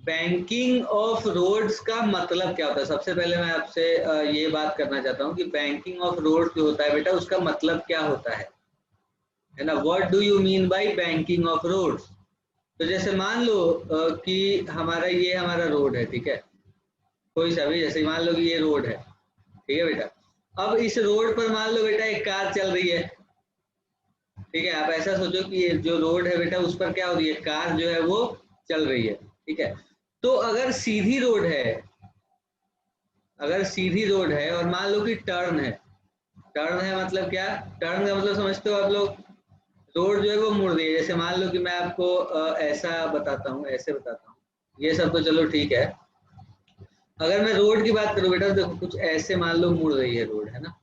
Banking of roads का मतलब क्या होता है? सबसे पहले मैं आपसे ये बात करना चाहता हूँ कि बैंकिंग ऑफ रोड्स जो होता है बेटा, उसका मतलब क्या होता है ना? What do you mean by banking of roads? तो जैसे मान लो कि हमारा रोड है, ठीक है, कोई सा भी, जैसे मान लो कि ये रोड है, ठीक है बेटा। अब इस रोड पर मान लो बेटा एक कार चल रही है, ठीक है। आप ऐसा सोचो कि ये जो रोड है बेटा, उस पर क्या हो रही है, कार जो है वो चल रही है, ठीक है। तो अगर सीधी रोड है और मान लो कि टर्न है, टर्न है मतलब क्या? टर्न का मतलब समझते हो आप लोग? रोड जो है वो मुड़ रही है। जैसे मान लो कि मैं आपको ऐसा बताता हूँ, ऐसे बताता हूँ, ये सब तो चलो ठीक है। अगर मैं रोड की बात करूँ बेटा, तो देखो कुछ ऐसे मान लो मुड़ रही है रोड, है ना,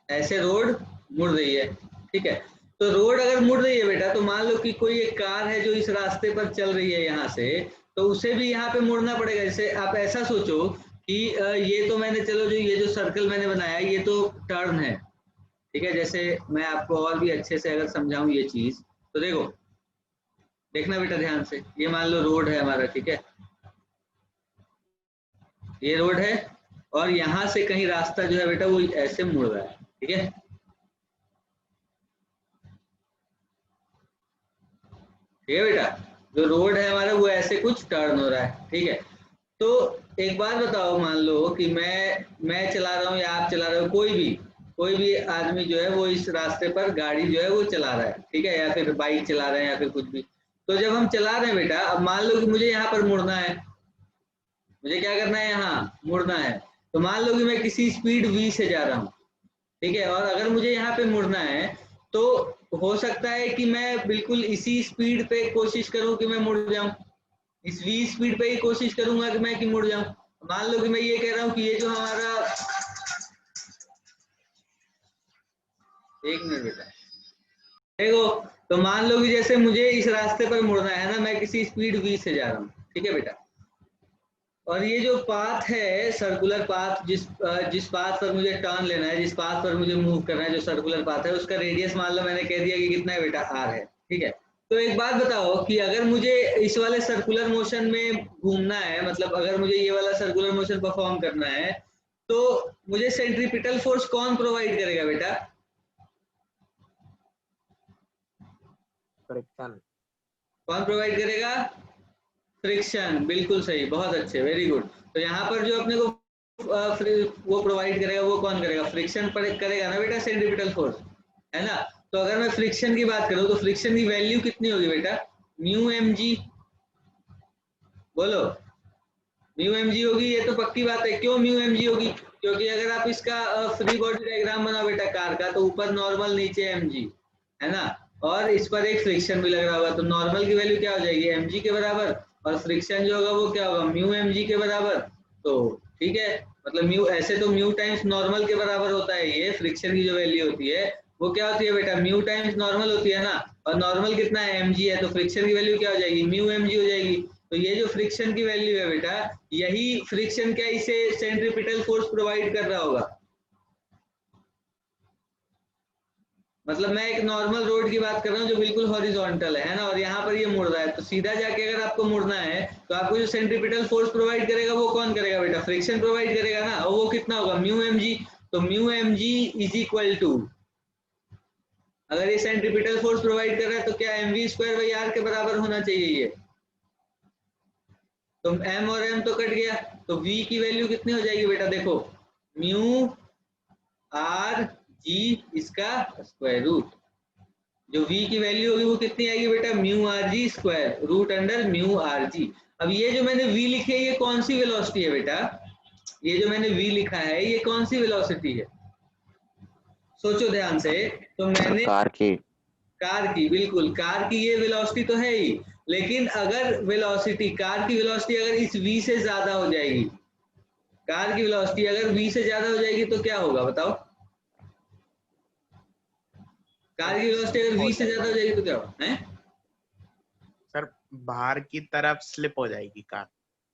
ऐसे रोड मुड़ रही है, ठीक है। तो रोड अगर मुड़ रही है बेटा, तो मान लो कि कोई एक कार है जो इस रास्ते पर चल रही है यहाँ से, तो उसे भी यहाँ पे मुड़ना पड़ेगा। जैसे आप ऐसा सोचो कि ये तो मैंने, चलो जो ये जो सर्कल मैंने बनाया ये तो टर्न है, ठीक है। जैसे मैं आपको और भी अच्छे से अगर समझाऊं ये चीज, तो देखो, देखना बेटा ध्यान से, ये मान लो रोड है हमारा, ठीक है, ये रोड है, और यहाँ से कहीं रास्ता जो है बेटा वो ऐसे मुड़ रहा है, ठीक है, ठीक है बेटा। जो रोड है हमारा वो ऐसे कुछ टर्न हो रहा है, ठीक है। तो एक बात बताओ, मान लो कि मैं चला रहा हूँ या आप चला रहे हो, कोई भी आदमी जो है वो इस रास्ते पर गाड़ी जो है वो चला रहा है, ठीक है, या फिर बाइक चला रहे हैं या फिर कुछ भी। तो जब हम चला रहे हैं बेटा, अब मान लो कि मुझे यहाँ पर मुड़ना है, मुझे क्या करना है, यहाँ मुड़ना है। तो मान लो कि मैं किसी स्पीड v से जा रहा हूँ, ठीक है, और अगर मुझे यहाँ पे मुड़ना है, तो हो सकता है कि मैं बिल्कुल इसी स्पीड पे कोशिश करूं कि मैं मुड़ जाऊं, इस v स्पीड पे ही कोशिश करूंगा कि मैं मुड़ जाऊं। मान लो कि मैं ये कह रहा हूँ कि ये जो हमारा, एक मिनट बेटा, देखो, तो मान लो कि जैसे मुझे इस रास्ते पर मुड़ना है ना, मैं किसी स्पीड v से जा रहा हूँ, ठीक है बेटा, और ये जो पाथ है, सर्कुलर पाथ, जिस पाथ पर मुझे टर्न लेना है, जिस पाथ पर मुझे मूव करना है, जो सर्कुलर पाथ है, उसका रेडियस मान लो मैंने कह दिया कि कितना है बेटा, r है, ठीक है। तो एक बात बताओ कि अगर मुझे इस वाले सर्कुलर मोशन में घूमना है, मतलब अगर मुझे ये वाला सर्कुलर मोशन परफॉर्म करना है, तो मुझे सेंट्रीपिटल फोर्स कौन प्रोवाइड करेगा बेटा? फ्रिक्शन। कौन प्रोवाइड करेगा? फ्रिक्शन, बिल्कुल सही, बहुत अच्छे, वेरी गुड। तो यहाँ पर जो अपने को वो प्रोवाइड करेगा, वो कौन करेगा? फ्रिक्शन पर करेगा ना बेटा, सेंट्रीपिटल फोर्स, है ना। तो अगर मैं फ्रिक्शन की बात करूँ, तो फ्रिक्शन की वैल्यू कितनी होगी बेटा? म्यू एम जी, बोलो, म्यू एम जी होगी, ये तो पक्की बात है। क्यों म्यू एम जी होगी? क्योंकि अगर आप इसका फ्री बॉडी डायग्राम बनाओ बेटा कार का, तो ऊपर नॉर्मल, नीचे एम जी, है ना, और इस पर एक फ्रिक्शन भी लग रहा होगा, तो नॉर्मल की वैल्यू क्या हो जाएगी? एम जी के बराबर, और फ्रिक्शन जो होगा वो क्या होगा? म्यू एम जी के बराबर। तो ठीक है, मतलब म्यू, ऐसे तो म्यू टाइम्स नॉर्मल के बराबर होता है, ये फ्रिक्शन की जो वैल्यू होती है वो क्या होती है बेटा? म्यू टाइम्स नॉर्मल होती है ना, और नॉर्मल कितना है? एम जी है, तो फ्रिक्शन की वैल्यू क्या हो जाएगी? म्यू एम जी हो जाएगी। तो ये जो फ्रिक्शन की वैल्यू है बेटा, यही फ्रिक्शन क्या इसे सेंट्रीपिटल फोर्स प्रोवाइड कर रहा होगा। मतलब मैं एक नॉर्मल रोड की बात कर रहा हूँ जो बिल्कुल हॉरिजॉन्टल है ना, और यहाँ पर ये मुड़ रहा है, तो सीधा जाके अगर आपको मुड़ना है, तो आपको जो सेंट्रीपिटल फोर्स प्रोवाइड करेगा वो कौन करेगा बेटा? फ्रिक्शन प्रोवाइड करेगा ना, और वो कितना होगा? Mu m g. तो mu m g is equal to, अगर ये सेंट्रीपिटल फोर्स प्रोवाइड कर रहा है, तो क्या M V square by R के बराबर होना चाहिए ये। तो m और m तो कट गया, तो v की वैल्यू कितनी हो जाएगी बेटा? देखो, म्यू आर जी इसका स्क्वायर रूट, जो v की वैल्यू होगी वो कितनी आएगी बेटा? Mu R G square root under mu R G. अब ये जो मैंने v लिखी है, ये कौन सी वेलोसिटी है बेटा? ये जो मैंने v लिखा है, ये कौन सी वेलोसिटी है? सोचो ध्यान से। तो मैंने कार की, बिल्कुल कार की ये वेलोसिटी तो है ही, लेकिन अगर वेलोसिटी, कार की वेलोसिटी अगर इस v से ज्यादा हो जाएगी, कार की वेलोसिटी अगर v से ज्यादा हो जाएगी, तो क्या होगा बताओ? कार की वेलोसिटी अगर v से ज्यादा हो जाएगी तो क्या होगा? हैं? सर, बाहर की तरफ स्लिप हो जाएगी कार।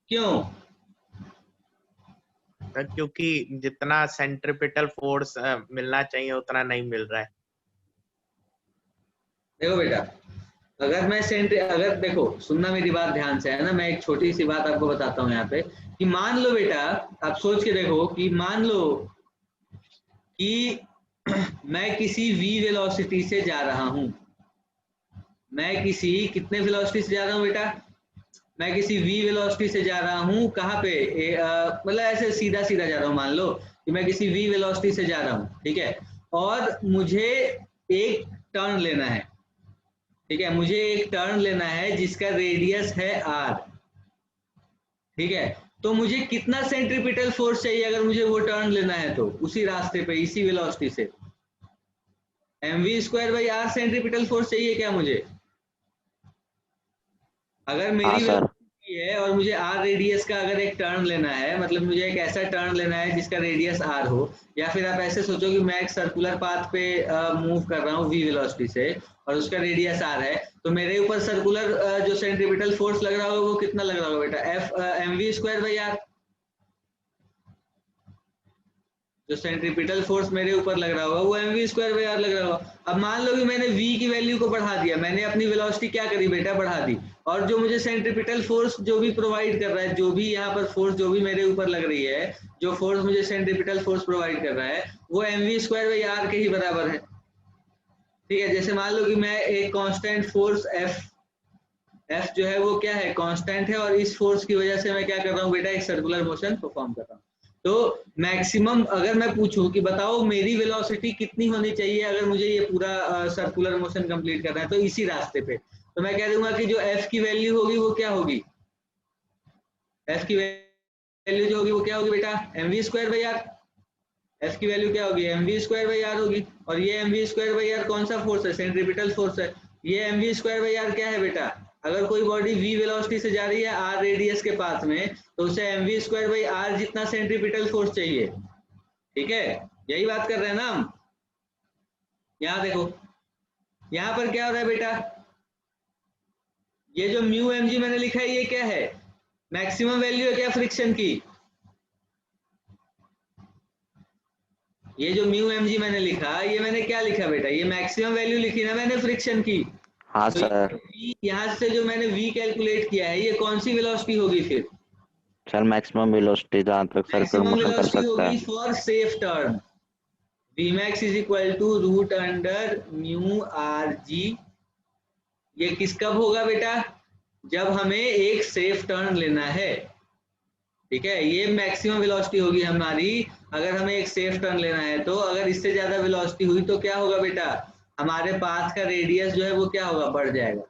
क्यों? सर, क्योंकि जितना सेंट्रीपिटल फोर्स मिलना चाहिए उतना नहीं मिल रहा है। देखो बेटा, अगर देखो सुनना मेरी बात ध्यान से है ना, मैं एक छोटी सी बात आपको बताता हूँ यहाँ पे कि मान लो बेटा, आप सोच के देखो कि मान लो कि मैं किसी v वेलोसिटी से जा रहा हूँ, मैं किसी कितने वेलोसिटी से जा रहा हूँ बेटा, मैं किसी v वेलोसिटी से जा रहा हूँ, कहाँ पे मतलब ऐसे सीधा सीधा जा रहा हूँ, मान लो कि मैं किसी v वेलोसिटी से जा रहा हूँ, ठीक है, और मुझे एक टर्न लेना है, ठीक है, मुझे एक टर्न लेना है जिसका रेडियस है r, ठीक है, तो मुझे कितना सेंट्रीपिटल फोर्स चाहिए अगर मुझे वो टर्न लेना है, तो उसी रास्ते पे इसी वेलोसिटी से mv² r सेंट्रीपिटल फोर्स चाहिए क्या मुझे? अगर हाँ मेरी सर। वेलोसिटी है और मुझे r रेडियस का अगर एक टर्न लेना है, मतलब मुझे एक ऐसा टर्न लेना है जिसका रेडियस r हो, या फिर आप ऐसे सोचो कि मैं एक सर्कुलर पाथ पे मूव कर रहा हूँ v वेलोसिटी से और उसका रेडियस r है, तो मेरे ऊपर सर्कुलर जो सेंट्रीपिटल फोर्स लग रहा होगा वो कितना लग रहा होगा बेटा, mv²r, जो सेंट्रीपिटल फोर्स मेरे ऊपर लग रहा होगा वो mv²r लग रहा होगा। अब मान लो कि मैंने v की वैल्यू को बढ़ा दिया, मैंने अपनी वेलोसिटी क्या करी बेटा, बढ़ा दी, और जो मुझे सेंट्रीपिटल फोर्स जो भी प्रोवाइड कर रहा है, जो भी यहाँ पर फोर्स जो भी मेरे ऊपर लग रही है, जो फोर्स मुझे सेंट्रीपिटल फोर्स प्रोवाइड कर रहा है वो mv²r के ही बराबर है, ठीक है। जैसे मान लो कि मैं एक कांस्टेंट फोर्स F जो है वो क्या है, कांस्टेंट है, और इस फोर्स की वजह से मैं क्या कर रहा हूँ बेटा, एक सर्कुलर मोशन परफॉर्म कर रहा हूँ। तो मैक्सिमम अगर मैं पूछूं कि बताओ मेरी वेलोसिटी कितनी होनी चाहिए अगर मुझे ये पूरा सर्कुलर मोशन कंप्लीट करना है, तो इसी रास्ते पे, तो मैं कह दूंगा कि जो F की वैल्यू होगी वो क्या होगी, F की वैल्यू जो होगी वो क्या होगी बेटा, mv²r, F की वैल्यू क्या होगी, mv²r होगी, और ये mv²r कौन सा फोर्स है, सेंट्रीपिटल फोर्स है, ये mv²r क्या है बेटा, अगर कोई बॉडी v वेलोसिटी से जा रही है r रेडियस के पाथ में, तो उसे mv²r जितना सेंट्रीपिटल फोर्स चाहिए, ठीक है, यही बात कर रहे हैं ना हम। यहाँ देखो, यहाँ पर क्या हो रहा है बेटा, ये जो म्यू mg मैंने लिखा है ये क्या है, मैक्सिमम वैल्यू है क्या फ्रिक्शन की, ये जो म्यू mg मैंने लिखा, ये मैंने क्या लिखा बेटा, ये मैक्सिमम वैल्यू लिखी ना मैंने फ्रिक्शन की। हाँ तो सर। यहाँ से जो मैंने v कैलकुलेट किया है ये कौन सी वेलोसिटी होगी फिर, सर मैक्सिमम वेलोसिटी जहाँ तक सर्कुलर मैक्सिमम मोशन कर वेलोसिटी सकता होगी है। For safe turn, vmax is equal to root under mu R G. ये किस कब होगा बेटा, जब हमें एक सेफ टर्न लेना है, ठीक है, ये मैक्सिमम वेलोसिटी होगी हमारी अगर हमें एक सेफ टर्न लेना है। तो अगर इससे ज्यादा वेलोसिटी हुई तो क्या होगा बेटा, हमारे पाथ का रेडियस जो है वो क्या होगा, बढ़ जाएगा,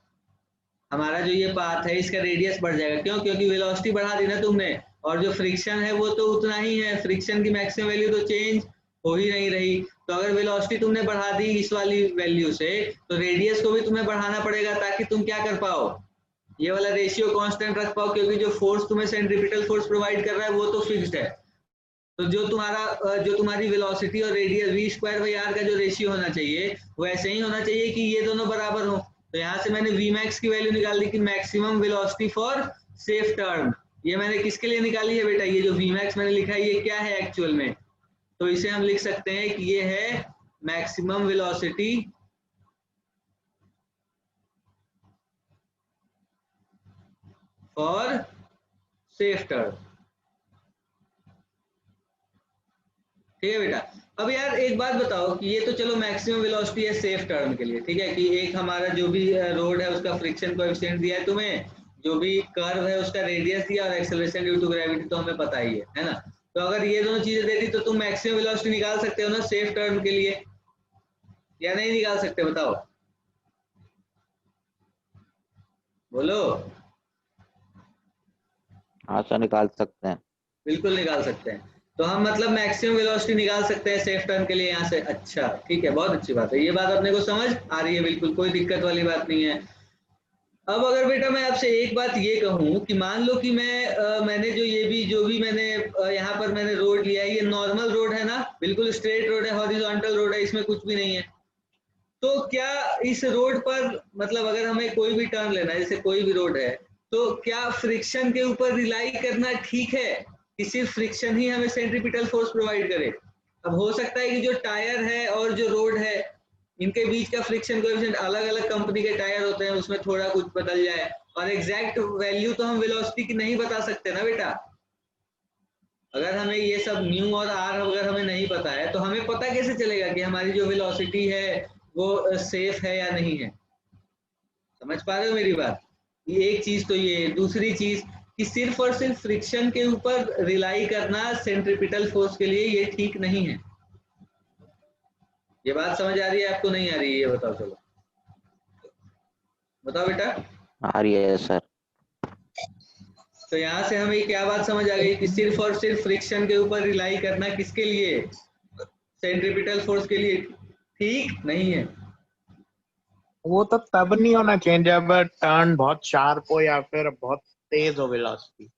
हमारा जो ये पाथ है इसका रेडियस बढ़ जाएगा, क्यों, क्योंकि वेलोसिटी बढ़ा दी ना तुमने, और जो फ्रिक्शन है वो तो उतना ही है, फ्रिक्शन की मैक्सिमम वैल्यू तो चेंज हो ही नहीं रही। तो अगर वेलोसिटी तुमने बढ़ा दी इस वाली वैल्यू से, तो रेडियस को भी तुम्हें बढ़ाना पड़ेगा ताकि तुम क्या कर पाओ, ये वाला रेशियो कांस्टेंट रख पाओ, क्योंकि जो फोर्स तुम्हें सेंट्रीपिटल फोर्स प्रोवाइड कर रहा है वो तो फिक्स्ड है। तो जो तुम्हारी वेलोसिटी और रेडियस v²r का जो रेशियो होना चाहिए वो ऐसे ही होना चाहिए कि ये दोनों बराबर हो। तो यहाँ से मैंने vmax की वैल्यू निकाल दी कि maximum velocity for safe turn, ये मैंने किसके लिए निकाली है बेटा, ये जो vmax मैंने लिखा है ये क्या है एक्चुअल में, तो इसे हम लिख सकते हैं कि ये है maximum velocity for safe turn, ठीक है बेटा। अब यार एक बात बताओ कि ये तो चलो मैक्सिमम वेलोसिटी है सेफ टर्न के लिए, ठीक है, कि एक हमारा जो भी रोड है उसका फ्रिक्शन कोएफिशिएंट दिया है तुम्हें, जो भी कर्व है उसका रेडियस दिया, और एक्सेलरेशन ड्यू टू ग्रेविटी तो हमें पता ही है ना। तो अगर ये दोनों चीजें दे दी तो तुम मैक्सिमम वेलोसिटी निकाल सकते हो ना सेफ टर्न के लिए, या नहीं निकाल सकते, बताओ, बोलो। हाँ सर निकाल सकते हैं। बिल्कुल निकाल सकते हैं। तो हम मतलब मैक्सिमम वेलोसिटी निकाल सकते हैं सेफ टर्न के लिए यहाँ से, अच्छा ठीक है, बहुत अच्छी बात है, ये बात अपने को समझ आ रही है, बिल्कुल कोई दिक्कत वाली बात नहीं है। अब अगर बेटा मैं आपसे एक बात ये कहूँ कि मान लो कि मैंने जो भी मैंने यहाँ पर मैंने रोड लिया है, ये नॉर्मल रोड है ना, बिल्कुल स्ट्रेट रोड है, हॉरिजॉन्टल रोड है, इसमें कुछ भी नहीं है, तो क्या इस रोड पर मतलब अगर हमें कोई भी टर्न लेना है, जैसे कोई भी रोड है, तो क्या फ्रिक्शन के ऊपर रिलाई करना ठीक है कि सिर्फ फ्रिक्शन ही हमें सेंट्रीपिटल फोर्स प्रोवाइड करे? अब हो सकता है कि जो टायर है और जो रोड है इनके बीच का फ्रिक्शन कोएफिशिएंट, अलग अलग कंपनी के टायर होते हैं, उसमें थोड़ा कुछ बदल जाए, और एग्जैक्ट वैल्यू तो हम वेलोसिटी की नहीं बता सकते ना बेटा। अगर हमें ये सब न्यू और आर अगर हमें नहीं पता है तो हमें पता कैसे चलेगा कि हमारी जो वेलोसिटी है वो सेफ है या नहीं है। समझ पा रहे हो मेरी बात? ये एक चीज तो ये। दूसरी चीज कि सिर्फ और सिर्फ फ्रिक्शन के ऊपर रिलाई करना सेंट्रिपिटल फोर्स के लिए ये ठीक नहीं है। ये बात समझ आ रही है आपको, नहीं आ रही है? ये बताओ, चलो बताओ बेटा। आ रही है सर। तो यहाँ से हमें क्या बात समझ आ गई कि सिर्फ और सिर्फ फ्रिक्शन के ऊपर रिलाई करना किसके लिए? सेंट्रिपिटल फोर्स के लिए ठीक नहीं है। वो तो तब नहीं होना चाहिए जब टर्न बहुत शार्प हो या फिर बहुत तेज हो वेलोसिटी।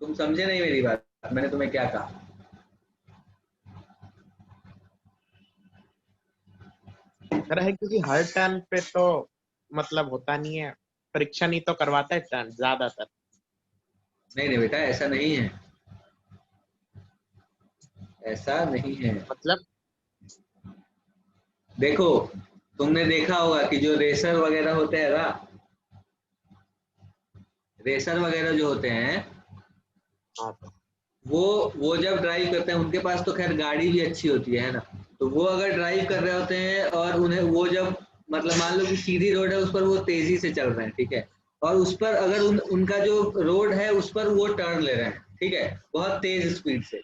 तुम समझे नहीं मेरी बात, मैंने तुम्हें क्या कहा? सर है क्योंकि हर टर्न पे तो मतलब होता नहीं है, फ्रिक्शन ही तो करवाता है टर्न ज्यादातर। नहीं नहीं बेटा, ऐसा नहीं है, ऐसा नहीं है। मतलब देखो, तुमने देखा होगा कि जो रेसर वगैरह होते हैं ना, रेसर वगैरह जो होते हैं, हाँ तो वो जब ड्राइव करते हैं, उनके पास तो खैर गाड़ी भी अच्छी होती है ना, तो वो अगर ड्राइव कर रहे होते हैं और उन्हें वो जब मतलब मान लो कि सीधी रोड है, उस पर वो तेजी से चल रहे हैं, ठीक है, और उस पर अगर उनका जो रोड है उस पर वो टर्न ले रहे हैं, ठीक है, बहुत तेज स्पीड से,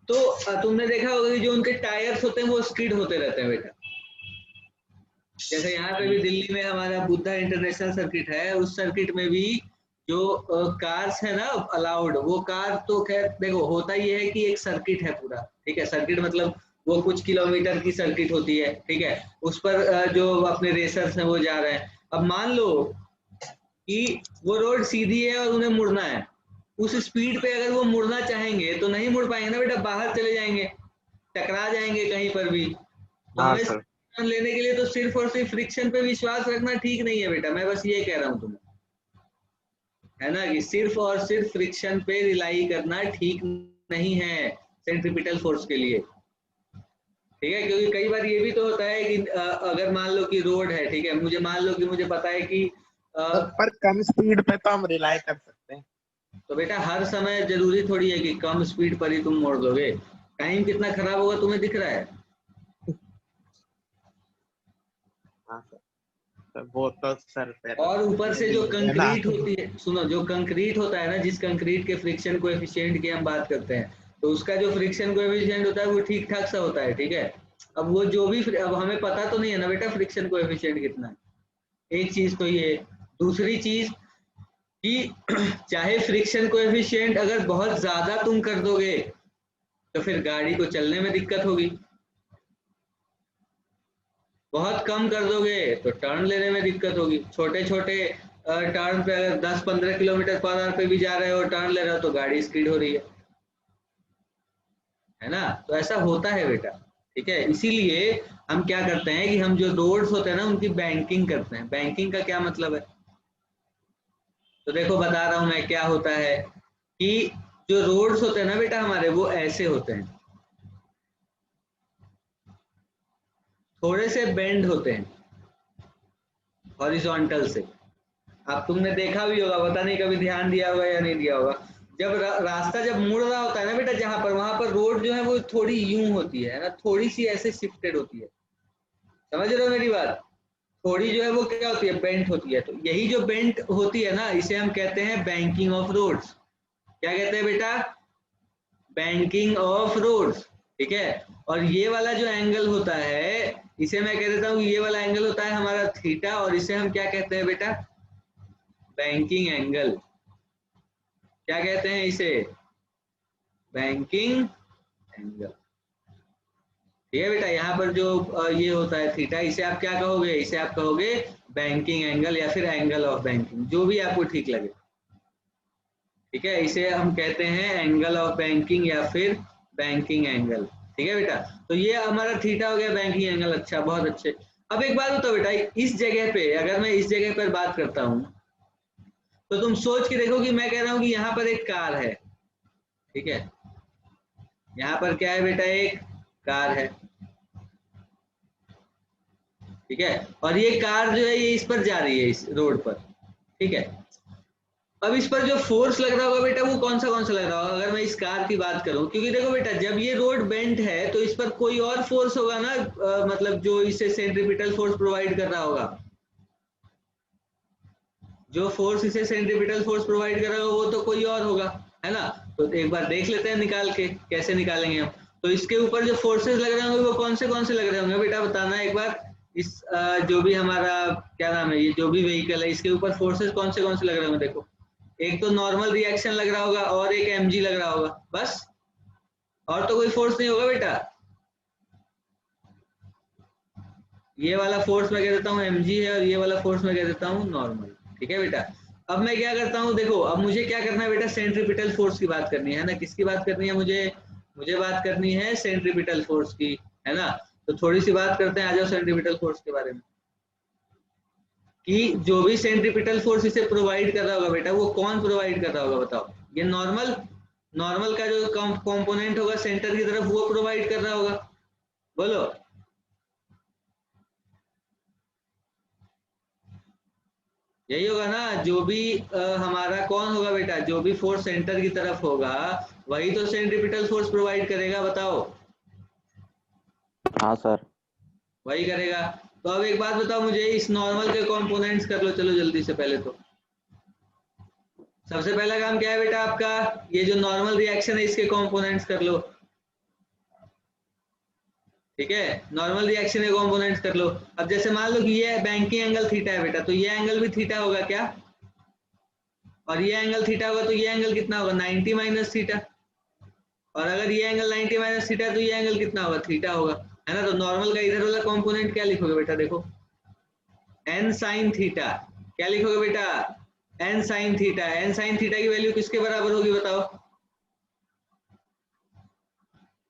तो तुमने देखा होगा कि जो उनके टायर्स होते हैं वो स्किड होते रहते हैं बेटा। जैसे यहाँ पे भी दिल्ली में हमारा बुद्धा इंटरनेशनल सर्किट है, उस सर्किट में भी जो कार्स है ना अलाउड, वो कार तो खैर देखो होता ही है कि एक सर्किट है पूरा, ठीक है, सर्किट मतलब वो कुछ किलोमीटर की सर्किट होती है, ठीक है, उस पर जो अपने रेसर्स हैं वो जा रहे हैं। अब मान लो कि वो रोड सीधी है और उन्हें मुड़ना है, उस स्पीड पे अगर वो मुड़ना चाहेंगे तो नहीं मुड़ पाएंगे ना बेटा, बाहर चले जाएंगे, टकरा जाएंगे कहीं पर भी। तो हाँ हमें सर। टर्न लेने के लिए तो सिर्फ और सिर्फ फ्रिक्शन पे विश्वास रखना ठीक नहीं है बेटा, मैं बस ये कह रहा हूँ तुम्हें, है ना, कि सिर्फ और सिर्फ फ्रिक्शन पे रिलाई करना ठीक नहीं है सेंट्रिपिटल फोर्स के लिए, ठीक है, क्योंकि कई बार ये भी तो होता है कि अगर मान लो कि रोड है, ठीक है, मुझे मान लो कि मुझे पता है कि पर कम स्पीड पे तो हम रिलाई कर सकते हैं। तो बेटा हर समय जरूरी थोड़ी है कि कम स्पीड पर ही तुम मोड़ दोगे, टाइम कितना खराब होगा तुम्हें दिख रहा है। हाँ सर, तो वो तो सर फिर और ऊपर से जो है ना। कंक्रीट होती है, सुनो, जो कंक्रीट होता है ना, जिस कंक्रीट के फ्रिक्शन कोएफिशिएंट की हम बात करते हैं, तो उसका जो फ्रिक्शन कोएफिशिएंट होता है वो ठीक ठाक सा होता है, ठीक है। अब वो जो भी अब हमें पता तो नहीं है ना बेटा फ्रिक्शन कोएफिशिएंट कितना है, एक चीज तो ये। दूसरी चीज कि चाहे फ्रिक्शन कोएफिशिएंट अगर बहुत ज्यादा तुम कर दोगे तो फिर गाड़ी को चलने में दिक्कत होगी, बहुत कम कर दोगे तो टर्न लेने में दिक्कत होगी। छोटे छोटे टर्न पे अगर 10-15 किलोमीटर पर आवर पे भी जा रहे हो, टर्न ले रहे हो, तो गाड़ी स्किड हो रही है ना, तो ऐसा होता है बेटा, ठीक है। इसीलिए हम क्या करते हैं कि हम जो रोड्स होते हैं ना उनकी बैंकिंग करते हैं। बैंकिंग का क्या मतलब है? तो देखो बता रहा हूं मैं क्या होता है कि जो रोड्स होते हैं ना बेटा हमारे, वो ऐसे होते हैं, थोड़े से बेंड होते हैं हॉरिजॉन्टल से। अब तुमने देखा भी होगा, पता नहीं कभी ध्यान दिया होगा या नहीं दिया होगा, जब रास्ता जब मुड़ रहा होता है ना बेटा, जहां पर वहां पर रोड जो है वो थोड़ी यूं होती है ना, थोड़ी सी ऐसे शिफ्टेड होती है। समझ रहे हो मेरी बात? थोड़ी जो है वो क्या होती है, बेंट होती है। तो यही जो बेंट होती है ना, इसे हम कहते हैं बैंकिंग ऑफ रोड्स। क्या कहते हैं बेटा? बैंकिंग ऑफ रोड्स, ठीक है। और ये वाला जो एंगल होता है, इसे मैं कह देता हूँ, ये वाला एंगल होता है हमारा थीटा, और इसे हम क्या कहते हैं बेटा? Banking angle. क्या कहते हैं इसे? बैंकिंग एंगल, ठीक है बेटा। यहाँ पर जो ये होता है थीटा, इसे आप क्या कहोगे? इसे आप कहोगे बैंकिंग एंगल या फिर एंगल ऑफ बैंकिंग, जो भी आपको ठीक लगे, ठीक है। इसे हम कहते हैं एंगल ऑफ बैंकिंग या फिर बैंकिंग एंगल, ठीक है बेटा। तो ये हमारा थीटा हो गया, बैंकिंग एंगल। अच्छा, बहुत अच्छे। अब एक बात बताओ बेटा, इस जगह पे अगर मैं इस जगह पर बात करता हूँ, तो तुम सोच के देखो कि मैं कह रहा हूँ कि यहाँ पर एक कार है, ठीक है, यहाँ पर क्या है बेटा? एक कार है, ठीक है, और ये कार जो है ये इस पर जा रही है इस रोड पर, ठीक है। अब इस पर जो फोर्स लग रहा होगा बेटा वो कौन सा लग रहा होगा, अगर मैं इस कार की बात करूं, क्योंकि देखो बेटा जब ये रोड बेंट है तो इस पर कोई और फोर्स होगा ना, मतलब जो इसे सेंट्रीपिटल फोर्स प्रोवाइड कर रहा होगा, जो फोर्स इसे सेंट्रीपिटल फोर्स प्रोवाइड कर रहा होगा वो तो कोई और होगा, है ना। तो एक बार देख लेते हैं निकाल के, कैसे निकालेंगे हम। तो इसके ऊपर जो फोर्सेस लग रहे होंगे वो कौन से लग रहे होंगे बेटा, बताना एक बार। इस जो भी हमारा क्या नाम है, ये जो भी व्हीकल है इसके ऊपर फोर्सेस कौन से लग रहे होंगे, देखो एक तो नॉर्मल रिएक्शन लग रहा होगा और एक mg लग रहा होगा, बस, और तो कोई फोर्स नहीं होगा बेटा। ये वाला फोर्स मैं कह देता हूँ mg है और ये वाला फोर्स मैं कह देता हूँ नॉर्मल, ठीक है बेटा। अब मैं क्या करता हूँ, देखो अब मुझे क्या करना है बेटा, सेंट्रीपिटल फोर्स की बात करनी है ना, किसकी बात करनी है मुझे बात करनी है सेंट्रीपिटल फोर्स की, है ना। तो थोड़ी सी बात करते हैं, आ जाओ सेंट्रीपिटल फोर्स के बारे में, कि जो भी सेंट्रीपिटल फोर्स इसे प्रोवाइड कर रहा होगा बेटा वो कौन प्रोवाइड कर रहा होगा, बताओ। ये नॉर्मल का जो कंपोनेंट होगा सेंटर की तरफ वो प्रोवाइड कर रहा होगा, बोलो। यही होगा ना, जो भी हमारा कौन होगा बेटा, जो भी फोर्स सेंटर की तरफ होगा वही तो सेंट्रीपिटल फोर्स प्रोवाइड करेगा, बताओ। हाँ सर। वही करेगा। तो अब एक बात बताओ मुझे, इस नॉर्मल के कंपोनेंट्स कर लो, चलो जल्दी से। पहले तो सबसे पहला काम क्या है बेटा आपका, ये जो नॉर्मल रिएक्शन है इसके कंपोनेंट्स कर लो, ठीक है। नॉर्मल रिएक्शन के कंपोनेंट्स कर लो। अब जैसे मान लो कि ये बैंकिंग एंगल थीटा है बेटा, तो ये एंगल भी थीटा होगा क्या, और ये एंगल थीटा होगा तो ये एंगल कितना होगा, 90 माइनस थीटा। और अगर ये एंगल 90 माइनस थीटा तो ये एंगल कितना होगा, थीटा होगा, है ना। तो नॉर्मल का इधर वाला कंपोनेंट क्या लिखोगे बेटा, देखो n sin थीटा, क्या लिखोगे बेटा, n sin theta. n sin theta की वैल्यू किसके बराबर होगी बताओ,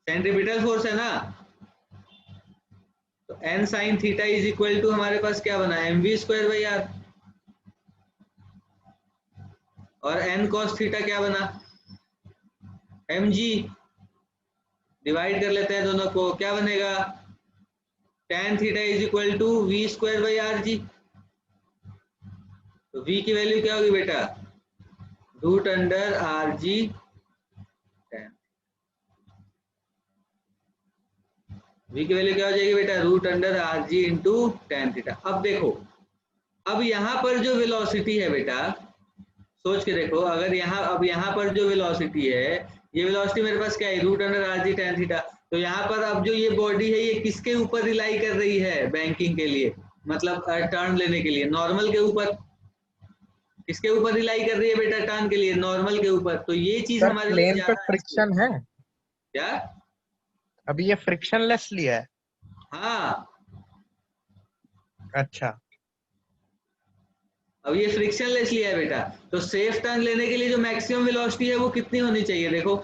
सेंट्रीपिटल फोर्स है ना। तो n sin theta is equal to हमारे पास क्या बना, mv स्क्वायर बाई आर, और n cos थीटा क्या बना, mg। डिवाइड कर लेते हैं दोनों को, क्या बनेगा, tan theta is equal to v square by R G. तो v की वैल्यू क्या होगी बेटा, root under are G tan। v की वैल्यू क्या हो जाएगी बेटा, root under R G into tan theta. अब देखो, अब यहाँ पर जो वेलोसिटी है बेटा, सोच के देखो, अगर यहाँ पर जो वेलोसिटी है, ये वेलोसिटी मेरे पास क्या है, root under are G tan theta. तो यहाँ पर अब जो ये बॉडी है ये किसके ऊपर रिलाई कर रही है बैंकिंग के लिए, मतलब टर्न लेने के लिए, नॉर्मल के ऊपर। किसके ऊपर रिलाई कर रही है बेटा टर्न के लिए, नॉर्मल के ऊपर। तो ये चीज सर हमारे लिए प्लेन पे ज्यादा अच्छी है। फ्रिक्शन है, क्या, अभी ये फ्रिक्शनलेस लिया है। हाँ, अच्छा, अब ये फ्रिक्शनलेस लिया है बेटा। तो सेफ टर्न लेने के लिए जो मैक्सिमम वेलोसिटी है वो कितनी होनी चाहिए, देखो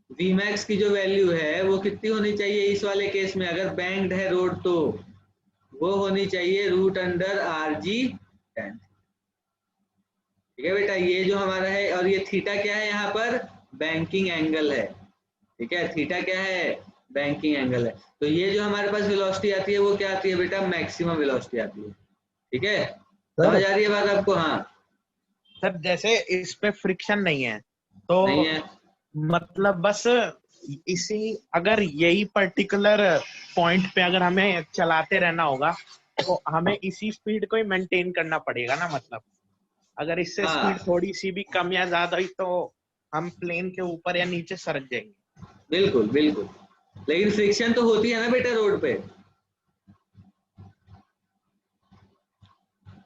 Vmax की जो वैल्यू है वो कितनी होनी चाहिए इस वाले केस में, अगर बैंक्ड है रोड तो वो होनी चाहिए root under are G tan। ठीक है बेटा, ये जो हमारा है, और ये थीटा क्या है यहाँ पर, बैंकिंग एंगल है, ठीक है। थीटा क्या है, बैंकिंग एंगल है। तो ये जो हमारे पास वेलोसिटी आती है वो क्या आती है बेटा, मैक्सिमम वेलोसिटी आती है, ठीक है। सर समझ आ रही है बात आपको, हाँ। सर जैसे इस पे फ्रिक्शन नहीं है तो नहीं है, मतलब बस इसी, अगर यही पर्टिकुलर पॉइंट पे अगर हमें चलाते रहना होगा तो हमें इसी स्पीड को ही मेंटेन करना पड़ेगा ना, मतलब अगर इससे स्पीड हाँ थोड़ी सी भी कम या ज्यादा हुई तो हम प्लेन के ऊपर या नीचे सरक जाएंगे। बिल्कुल बिल्कुल, लेकिन फ्रिक्शन तो होती है ना बेटा रोड पे।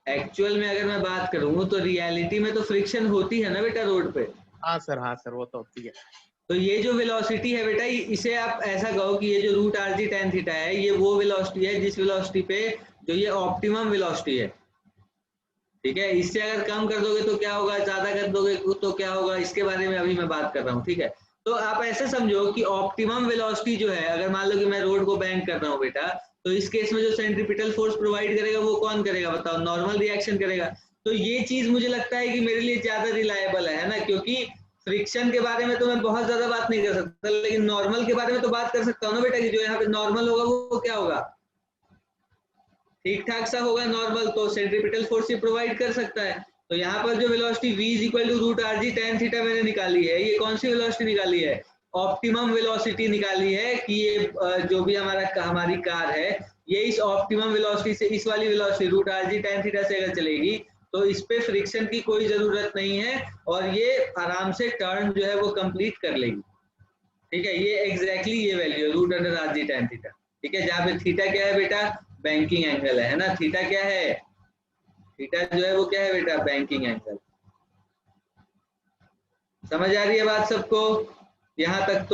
एक्चुअल में अगर मैं बात करूं तो रियलिटी में तो फ्रिक्शन होती है ना बेटा रोड पे। हाँ सर वो तो होती है। तो ये जो वेलोसिटी है बेटा, इसे आप ऐसा कहो कि ये जो root R G tan theta है ये वो वेलोसिटी है जिस वेलोसिटी पे जो ये ऑप्टिमम वेलोसिटी है, ठीक है। इससे अगर कम कर दोगे तो क्या होगा, ज्यादा कर दोगे तो क्या होगा, इसके बारे में अभी मैं बात कर रहा हूँ, ठीक है। तो आप ऐसे समझो कि ऑप्टिमम वेलोसिटी जो है, अगर मान लो कि मैं रोड को बैंक कर रहा हूँ बेटा, तो इस केस में जो सेंट्रीपिटल फोर्स प्रोवाइड करेगा वो कौन करेगा बताओ, नॉर्मल रिएक्शन करेगा। तो ये चीज मुझे लगता है कि मेरे लिए ज्यादा रिलायबल है ना, क्योंकि फ्रिक्शन के बारे में तो मैं बहुत ज्यादा बात नहीं कर सकता, लेकिन नॉर्मल के बारे में तो बात कर सकता हूँ ना बेटा, कि जो यहाँ पे नॉर्मल होगा वो क्या होगा, ठीक ठाक सा होगा नॉर्मल, तो सेंट्रीपिटल फोर्स ये प्रोवाइड कर सकता है। तो यहाँ पर जो velocity v is equal to root R G tan theta मैंने निकाली है, ये कौन सी वेलोसिटी निकाली है? ऑप्टिमम वेलोसिटी निकाली है कि ये जो भी हमारी कार है ये इस ऑप्टिमम वेलोसिटी से इस वाली velocity root R G tan theta से अगर चलेगी तो इस पे फ्रिक्शन की कोई जरूरत नहीं है और ये आराम से टर्न जो है वो कंप्लीट कर लेगी। ठीक है, ये एग्जैक्टली ये वैल्यू है root under are G tan theta. ठीक है, जहाँ पे थीटा क्या है बेटा? बैंकिंग एंगल है ना। थीटा क्या है? थीटा जो है वो क्या है बेटा? Banking angle. समझ आ रही है बात सबको? यहाँ तक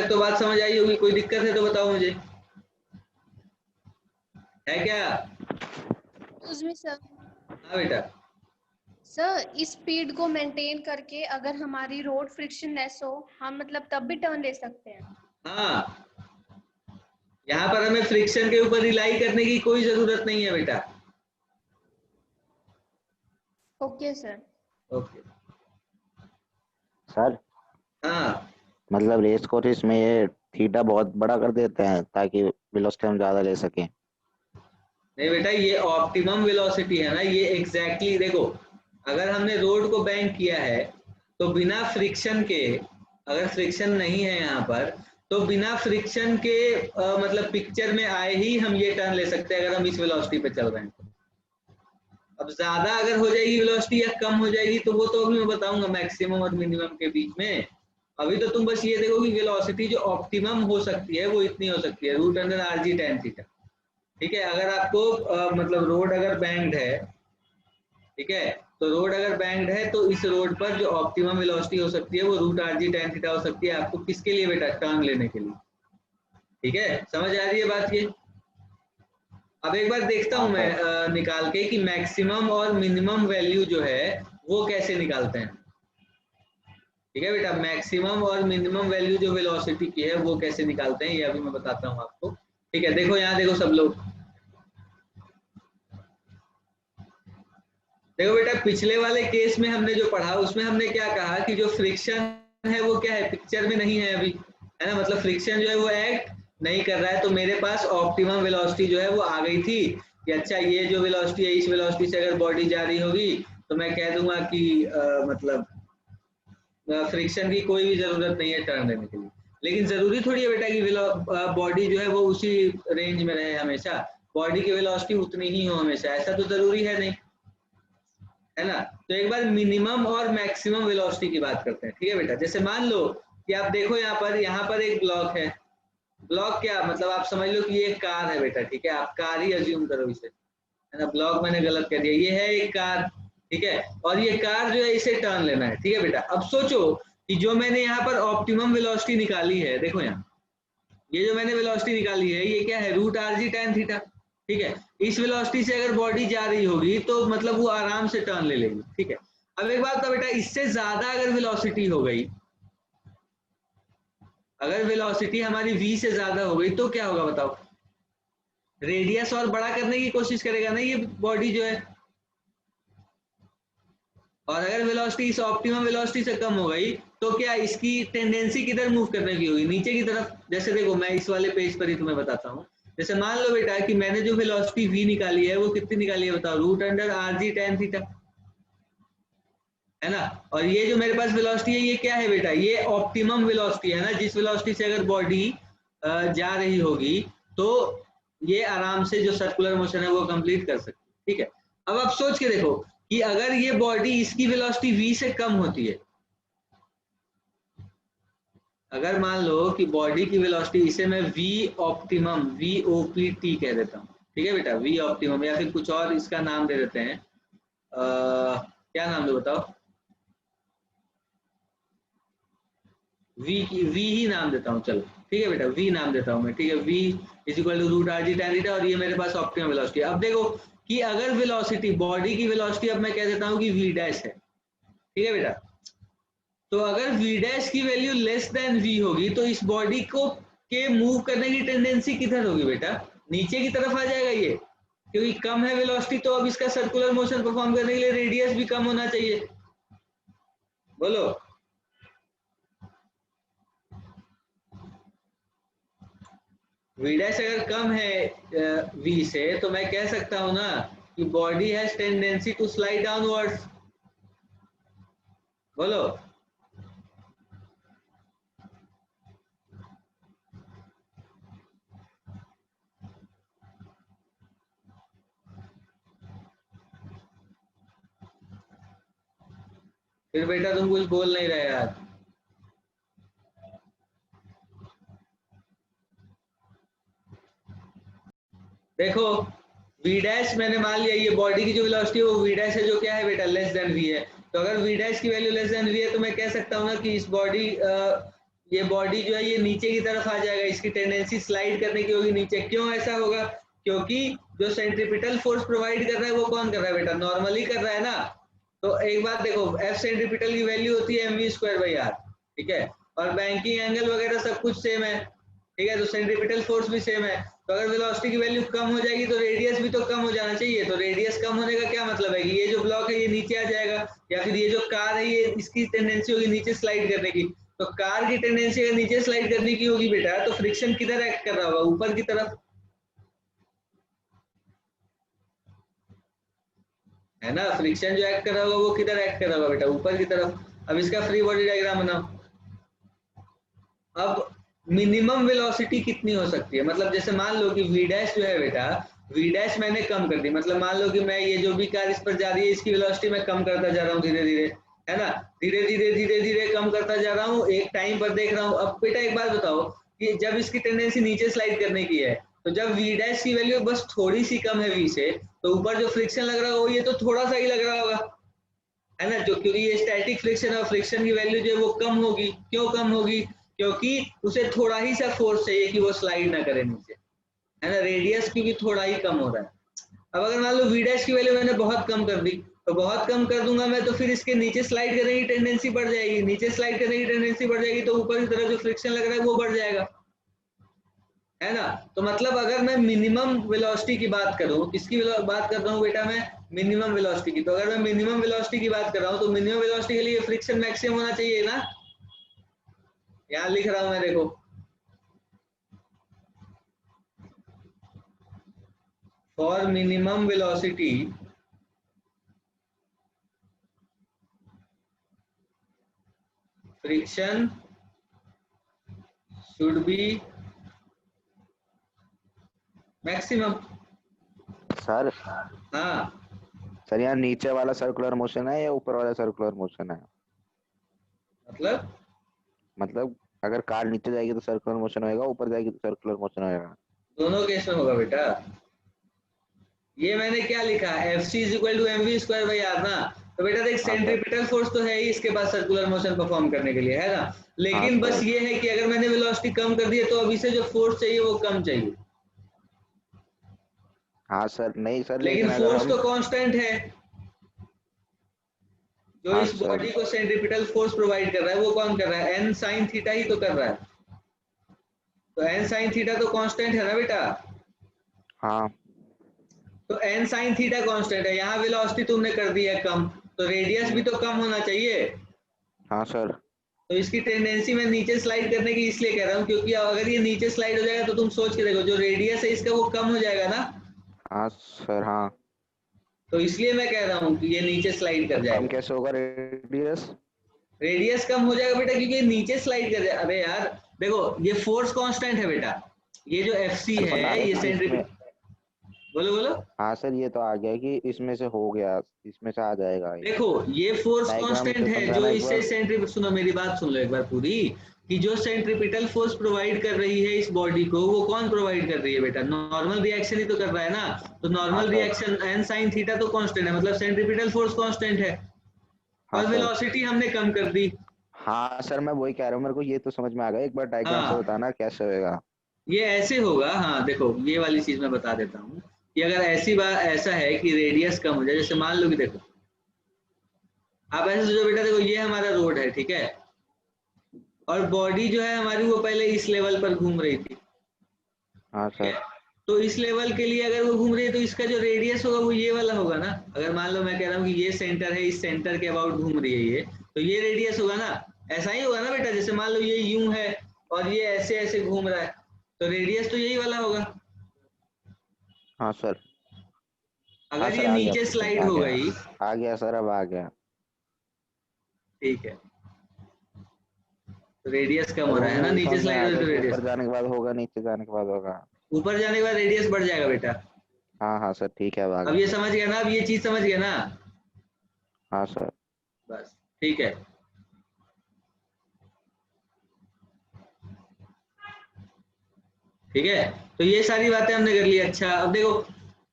तो बात समझ आई होगी। कोई दिक्कत है तो बताओ मुझे, है क्या? उसमें सर हाँ बेटा। सर इस स्पीड को मेंटेन करके अगर हमारी रोड फ्रिक्शन लेस हो, हम मतलब तब भी टर्न ले सकते हैं। हाँ, यहाँ पर हमें फ्रिक्शन के ऊपर रिलाई करने की कोई जरूरत नहीं है बेटा। Okay sir. ओके सर हाँ, मतलब रेस कोर्स में ये थीटा बहुत बड़ा कर देते हैं ताकि वेलोसिटी हम ज्यादा ले सकें। नहीं बेटा, ये ऑप्टिमम वेलोसिटी है ना, ये एग्जैक्टली देखो, अगर हमने रोड को बैंक किया है तो बिना फ्रिक्शन के, अगर फ्रिक्शन नहीं है यहाँ पर तो बिना फ्रिक्शन के मतलब पिक्चर में आए ही हम ये टर्न ले सकते हैं अगर हम इस वेलोसिटी पे चल रहे हैं तो। अब ज्यादा अगर हो जाएगी वेलोसिटी या कम हो जाएगी तो वो तो अभी मैं बताऊंगा मैक्सिमम और मिनिमम के बीच में। अभी तो तुम बस ये देखो कि वेलोसिटी जो ऑप्टिमम हो सकती है वो इतनी हो सकती है root under are G tan theta. ठीक है, अगर आपको मतलब रोड अगर बैंक्ड है, ठीक है, तो रोड अगर बैंक्ड है तो इस रोड पर जो ऑप्टिमम वेलोसिटी हो सकती है वो root R G tan theta हो सकती है आपको किसके लिए बेटा? टर्न लेने के लिए। ठीक है, समझ आ रही है बात ये? अब एक बार देखता हूं हाँ मैं सर। निकाल के कि मैक्सिमम और मिनिमम वैल्यू जो है वो कैसे निकालते हैं। ठीक है बेटा, मैक्सिमम और मिनिमम वैल्यू जो वेलोसिटी की है वो कैसे निकालते हैं ये अभी मैं बताता हूँ आपको। ठीक है, देखो यहाँ देखो सब लोग, देखो बेटा पिछले वाले केस में हमने जो पढ़ा उसमें हमने क्या कहा कि जो फ्रिक्शन है वो क्या है? पिक्चर में नहीं है अभी, है ना, मतलब फ्रिक्शन जो है वो एक्ट नहीं कर रहा है। तो मेरे पास ऑप्टिमम वेलोसिटी जो है वो आ गई थी कि अच्छा ये जो वेलोसिटी है इस वेलोसिटी से अगर बॉडी जा रही होगी तो मैं कह दूंगा कि मतलब फ्रिक्शन की कोई भी जरूरत नहीं है टर्न देने के लिए। लेकिन जरूरी थोड़ी है बेटा कि बॉडी जो है वो उसी रेंज में रहे हमेशा, बॉडी की वेलोसिटी उतनी ही हो हमेशा, ऐसा तो जरूरी है नहीं, है ना। तो एक बार मिनिमम और मैक्सिमम वेलोसिटी की बात करते हैं। ठीक है बेटा, जैसे मान लो कि आप देखो यहाँ पर एक ब्लॉक है। ब्लॉक क्या मतलब आप समझ लो कि ये एक कार है बेटा। ठीक है, आप कार ही अज्यूम करो इसे, है ना, ब्लॉक मैंने गलत कर दिया, ये है एक कार। ठीक है, और ये कार जो है इसे टर्न लेना है। ठीक है बेटा, अब सोचो कि जो मैंने यहाँ पर ऑप्टिमम वेलोसिटी निकाली है, देखो यहाँ ये जो मैंने वेलोसिटी निकाली है ये क्या है? Root R G tan theta. ठीक है, इस वेलोसिटी से अगर बॉडी जा रही होगी तो मतलब वो आराम से टर्न ले लेगी। ठीक है, अब एक बात तो बेटा, इससे ज्यादा अगर वेलोसिटी हो गई, अगर वेलोसिटी हमारी v से ज्यादा हो गई तो क्या होगा बताओ? रेडियस और बड़ा करने की कोशिश करेगा ना ये बॉडी जो है। और अगर वेलोसिटी इस ऑप्टिमम वेलोसिटी से कम हो गई तो क्या इसकी टेंडेंसी किधर मूव करने की होगी? नीचे की तरफ। जैसे देखो मैं इस वाले पेज पर ही तुम्हें बताता हूँ। जैसे मान लो बेटा कि मैंने जो वेलोसिटी v निकाली है वो कितनी निकाली है बताओ? Root under are G tan theta, है ना। और ये जो मेरे पास वेलोसिटी है ये क्या है बेटा? ये ऑप्टिमम वेलोसिटी है ना, जिस वेलोसिटी से अगर बॉडी जा रही होगी तो ये आराम से जो सर्कुलर मोशन है वो कंप्लीट कर सकती है। ठीक है, अब आप सोच के देखो कि अगर ये बॉडी इसकी वेलोसिटी v से कम होती है, अगर मान लो कि बॉडी की वेलोसिटी, इसे मैं v ऑप्टिमम VOPT कह देता हूँ। ठीक है बेटा, v ऑप्टिमम या फिर कुछ और इसका नाम दे देते हैं, क्या नाम दो बताओ? v ही नाम देता हूँ, चलो ठीक है बेटा, v नाम देता हूँ मैं। ठीक है, v is equal to root R G tan theta और ये मेरे पास ऑप्टिमम वेलोसिटी। अब देखो कि अगर वेलोसिटी, बॉडी की वेलोसिटी अब मैं कह देता हूँ कि v डैश है। ठीक है बेटा, तो अगर v डैश की वैल्यू लेस देन v होगी तो इस बॉडी को के मूव करने की टेंडेंसी किधर होगी बेटा? नीचे की तरफ आ जाएगा ये, क्योंकि कम है वेलोसिटी तो अब इसका सर्कुलर मोशन परफॉर्म करने के लिए रेडियस भी कम होना चाहिए। बोलो, वी डैश अगर कम है वी से, तो मैं कह सकता हूं ना कि body has tendency to slide downwards. बोलो। फिर बेटा तुम कुछ बोल नहीं रहे यार। देखो वी डैश मैंने मान लिया ये बॉडी की जो वेलोसिटी है वो वी डैश है, जो क्या है बेटा लेस देन वी है। तो अगर वी डैश की वैल्यू लेस देन वी है तो मैं कह सकता हूँ ना कि इस बॉडी ये बॉडी जो है ये नीचे की तरफ आ जाएगा, इसकी टेंडेंसी स्लाइड करने की होगी नीचे। क्यों ऐसा होगा? क्योंकि जो सेंट्रीपिटल फोर्स प्रोवाइड कर रहा है वो कौन कर रहा है बेटा? नॉर्मली कर रहा है ना। तो एक बात देखो, एफ सेंट्रीपिटल की वैल्यू होती है mv²/r, ठीक है, और बैंकिंग एंगल वगैरह सब कुछ सेम है, ठीक है, तो सेंट्रीपिटल फोर्स भी सेम है। तो अगर वेलोसिटी की वैल्यू कम हो जाएगी तो रेडियस भी तो कम हो जाना चाहिए। तो रेडियस कम होने का क्या मतलब है कि ये जो ब्लॉक है ये नीचे आ जाएगा, या फिर ये जो कार है ये इसकी टेंडेंसी होगी नीचे स्लाइड करने की। तो कार की टेंडेंसी अगर नीचे स्लाइड करने की होगी बेटा, तो फ्रिक्शन किधर एक्ट कर रहा होगा? ऊपर की तरफ, है ना। फ्रिक्शन जो एक्ट कर रहा होगा वो किधर एक्ट कर रहा होगा बेटा? ऊपर की तरफ। अब इसका फ्री बॉडी डायग्राम बनाओ। अब मिनिमम वेलोसिटी कितनी हो सकती है? मतलब जैसे मान लो कि वी डैश जो है बेटा, वी डैश मैंने कम कर दी, मतलब मान लो कि मैं ये जो भी कार इस पर जा रही है इसकी वेलोसिटी मैं कम करता जा रहा हूँ धीरे धीरे, है ना, धीरे धीरे धीरे धीरे कम करता जा रहा हूँ, एक टाइम पर देख रहा हूँ। अब बेटा एक बात बताओ कि जब इसकी टेंडेंसी नीचे स्लाइड करने की है, तो जब वी डैश की वैल्यू बस थोड़ी सी कम है वी से, तो ऊपर जो फ्रिक्शन लग रहा होगा ये तो थोड़ा सा ही लग रहा होगा, है ना, जो क्योंकि ये स्टैटिक फ्रिक्शन और फ्रिक्शन की वैल्यू जो है वो कम होगी। क्यों कम होगी? क्योंकि उसे थोड़ा ही सा फोर्स चाहिए कि वो स्लाइड ना करे नीचे, है ना, रेडियस क्योंकि थोड़ा ही कम हो रहा है। अब अगर मान लो वी डैश की वैल्यू मैंने बहुत कम कर दी, तो बहुत कम कर दूंगा मैं तो फिर इसके नीचे स्लाइड करने की टेंडेंसी बढ़ जाएगी, नीचे स्लाइड करने की टेंडेंसी बढ़ जाएगी तो ऊपर की तरफ जो फ्रिक्शन लग रहा है वो बढ़ जाएगा, है ना। तो मतलब अगर मैं मिनिमम वेलोसिटी की बात करूं, किसकी बात कर रहा हूं बेटा मैं? मिनिमम वेलोसिटी की। तो अगर मैं मिनिमम वेलोसिटी की बात कर रहा हूं तो मिनिमम वेलोसिटी के लिए फ्रिक्शन मैक्सिमम होना चाहिए ना। यहां लिख रहा हूं मैं, देखो, for minimum velocity friction should be maximum. Sir हाँ, सर यहाँ नीचे वाला सर्कुलर मोशन है या ऊपर वाला सर्कुलर मोशन है? मतलब अगर कार नीचे जाएगी तो सर्कुलर मोशन होएगा, ऊपर जाएगी तो सर्कुलर मोशन होएगा? दोनों केस में होगा बेटा। ये मैंने क्या लिखा, Fc=mv²/r ना। तो बेटा देख, हाँ सर। सेंट्रीपिटल फोर्स तो है ही इसके पास सर्कुलर मोशन परफॉर्म करने के लिए, है ना, हाँ लेकिन बस सर। ये है कि अगर मैंने वेलोसिटी कम कर दी है तो अब इसे जो फोर्स चाहिए वो कम चाहिए, हाँ सर, नहीं सर, लेकिन लेकिन अगर फोर्स हम, तो कांस्टेंट है। जो हाँ इस सर। बॉडी को सेंट्रीपिटल फोर्स प्रोवाइड कर रहा है वो कौन कर रहा है? n sin थीटा ही तो कर रहा है। तो n sin थीटा तो कांस्टेंट है ना बेटा। हाँ तो n sin थीटा कांस्टेंट है, यहाँ वेलोसिटी तुमने कर दी है कम, तो रेडियस भी तो कम होना चाहिए। हाँ सर। तो इसकी टेंडेंसी मैं नीचे स्लाइड करने की इसलिए कह रहा हूँ क्योंकि अगर ये नीचे स्लाइड हो जाएगा तो तुम सोच के देखो, जो रेडियस है इसका वो कम हो जाएगा ना। हाँ सर। हाँ, तो इसलिए मैं कह रहा हूँ कि ये नीचे स्लाइड कर तो कम जाएगा। कैसे होगा रेडियस? रेडियस कम हो जाएगा बेटा क्योंकि नीचे स्लाइड कर जाएगा। अरे यार देखो, ये फोर्स कांस्टेंट है बेटा, ये जो FC समझ आ है गया ये कि इसमें, बोलो बोलो। हाँ सर ये तो आ गया कि इसमें से हो गया, इसमें से आ जाएगा ये। देखो ये फोर्स डायग्राम कांस्टेंट पे है जो समझाना एक इससे बार। सुनो मेरी बात सुन लो एक बार पूरी, कि जो सेंट्रीपिटल फोर्स प्रोवाइड कर रही है इस बॉडी को वो कौन प्रोवाइड कर रही है बेटा? नॉर्मल रिएक्शन ही तो कर रहा है ना। तो हाँ normal sir. Reaction n sin theta तो कांस्टेंट है, मतलब सेंट्रीपिटल फोर्स कांस्टेंट है, हाँ और सर। वेलोसिटी हमने कम कर दी। हाँ सर, मैं वही कह रहा हूँ, मेरे को ये तो समझ में आ गया, एक बार डायग्राम से हाँ, बताना कैसे होएगा। ये ऐसे होगा। हाँ देखो, ये वाली चीज मैं बता देता हूँ कि अगर ऐसी बात ऐसा है कि रेडियस कम हो जाए, जैसे मान लो कि देखो आप ऐसे सोचो बेटा, देखो ये हमारा रोड है, ठीक है, और बॉडी जो है हमारी वो पहले इस लेवल पर घूम रही थी, हाँ ठीक है। सर। तो इस लेवल के लिए अगर वो घूम रही है तो इसका जो रेडियस होगा वो ये वाला होगा ना। अगर मान लो मैं कह रहा हूँ कि ये सेंटर है, इस सेंटर के अबाउट घूम रही है ये, तो ये रेडियस होगा ना। ऐसा ही होगा ना बेटा, जैसे मान लो ये यूं है और ये ऐसे ऐसे घूम रहा है, तो रेडियस तो यही वाला होगा। हाँ सर। हाँ अगर सर, ये आ गया नीचे क्वेश्चन, स्लाइड आ हो गया। गई, आ गया सर, अब आ गया। ठीक है, तो रेडियस कम सर हो रहा वो है ना, वही नीचे समझ में स्लाइड आ हो गया तो कि रेडियस, ऊपर जाने के बाद होगा, नीचे जाने के बाद होगा। ऊपर जाने के बाद रेडियस बढ़ जाएगा बेटा। हाँ हाँ सर, ठीक है, अब आ अब गया। ये समझ गया ना, अब ये चीज समझ गया ना, हाँ सर। बस ठीक है। ठीक है, तो ये सारी बातें हमने कर ली। अच्छा अब देखो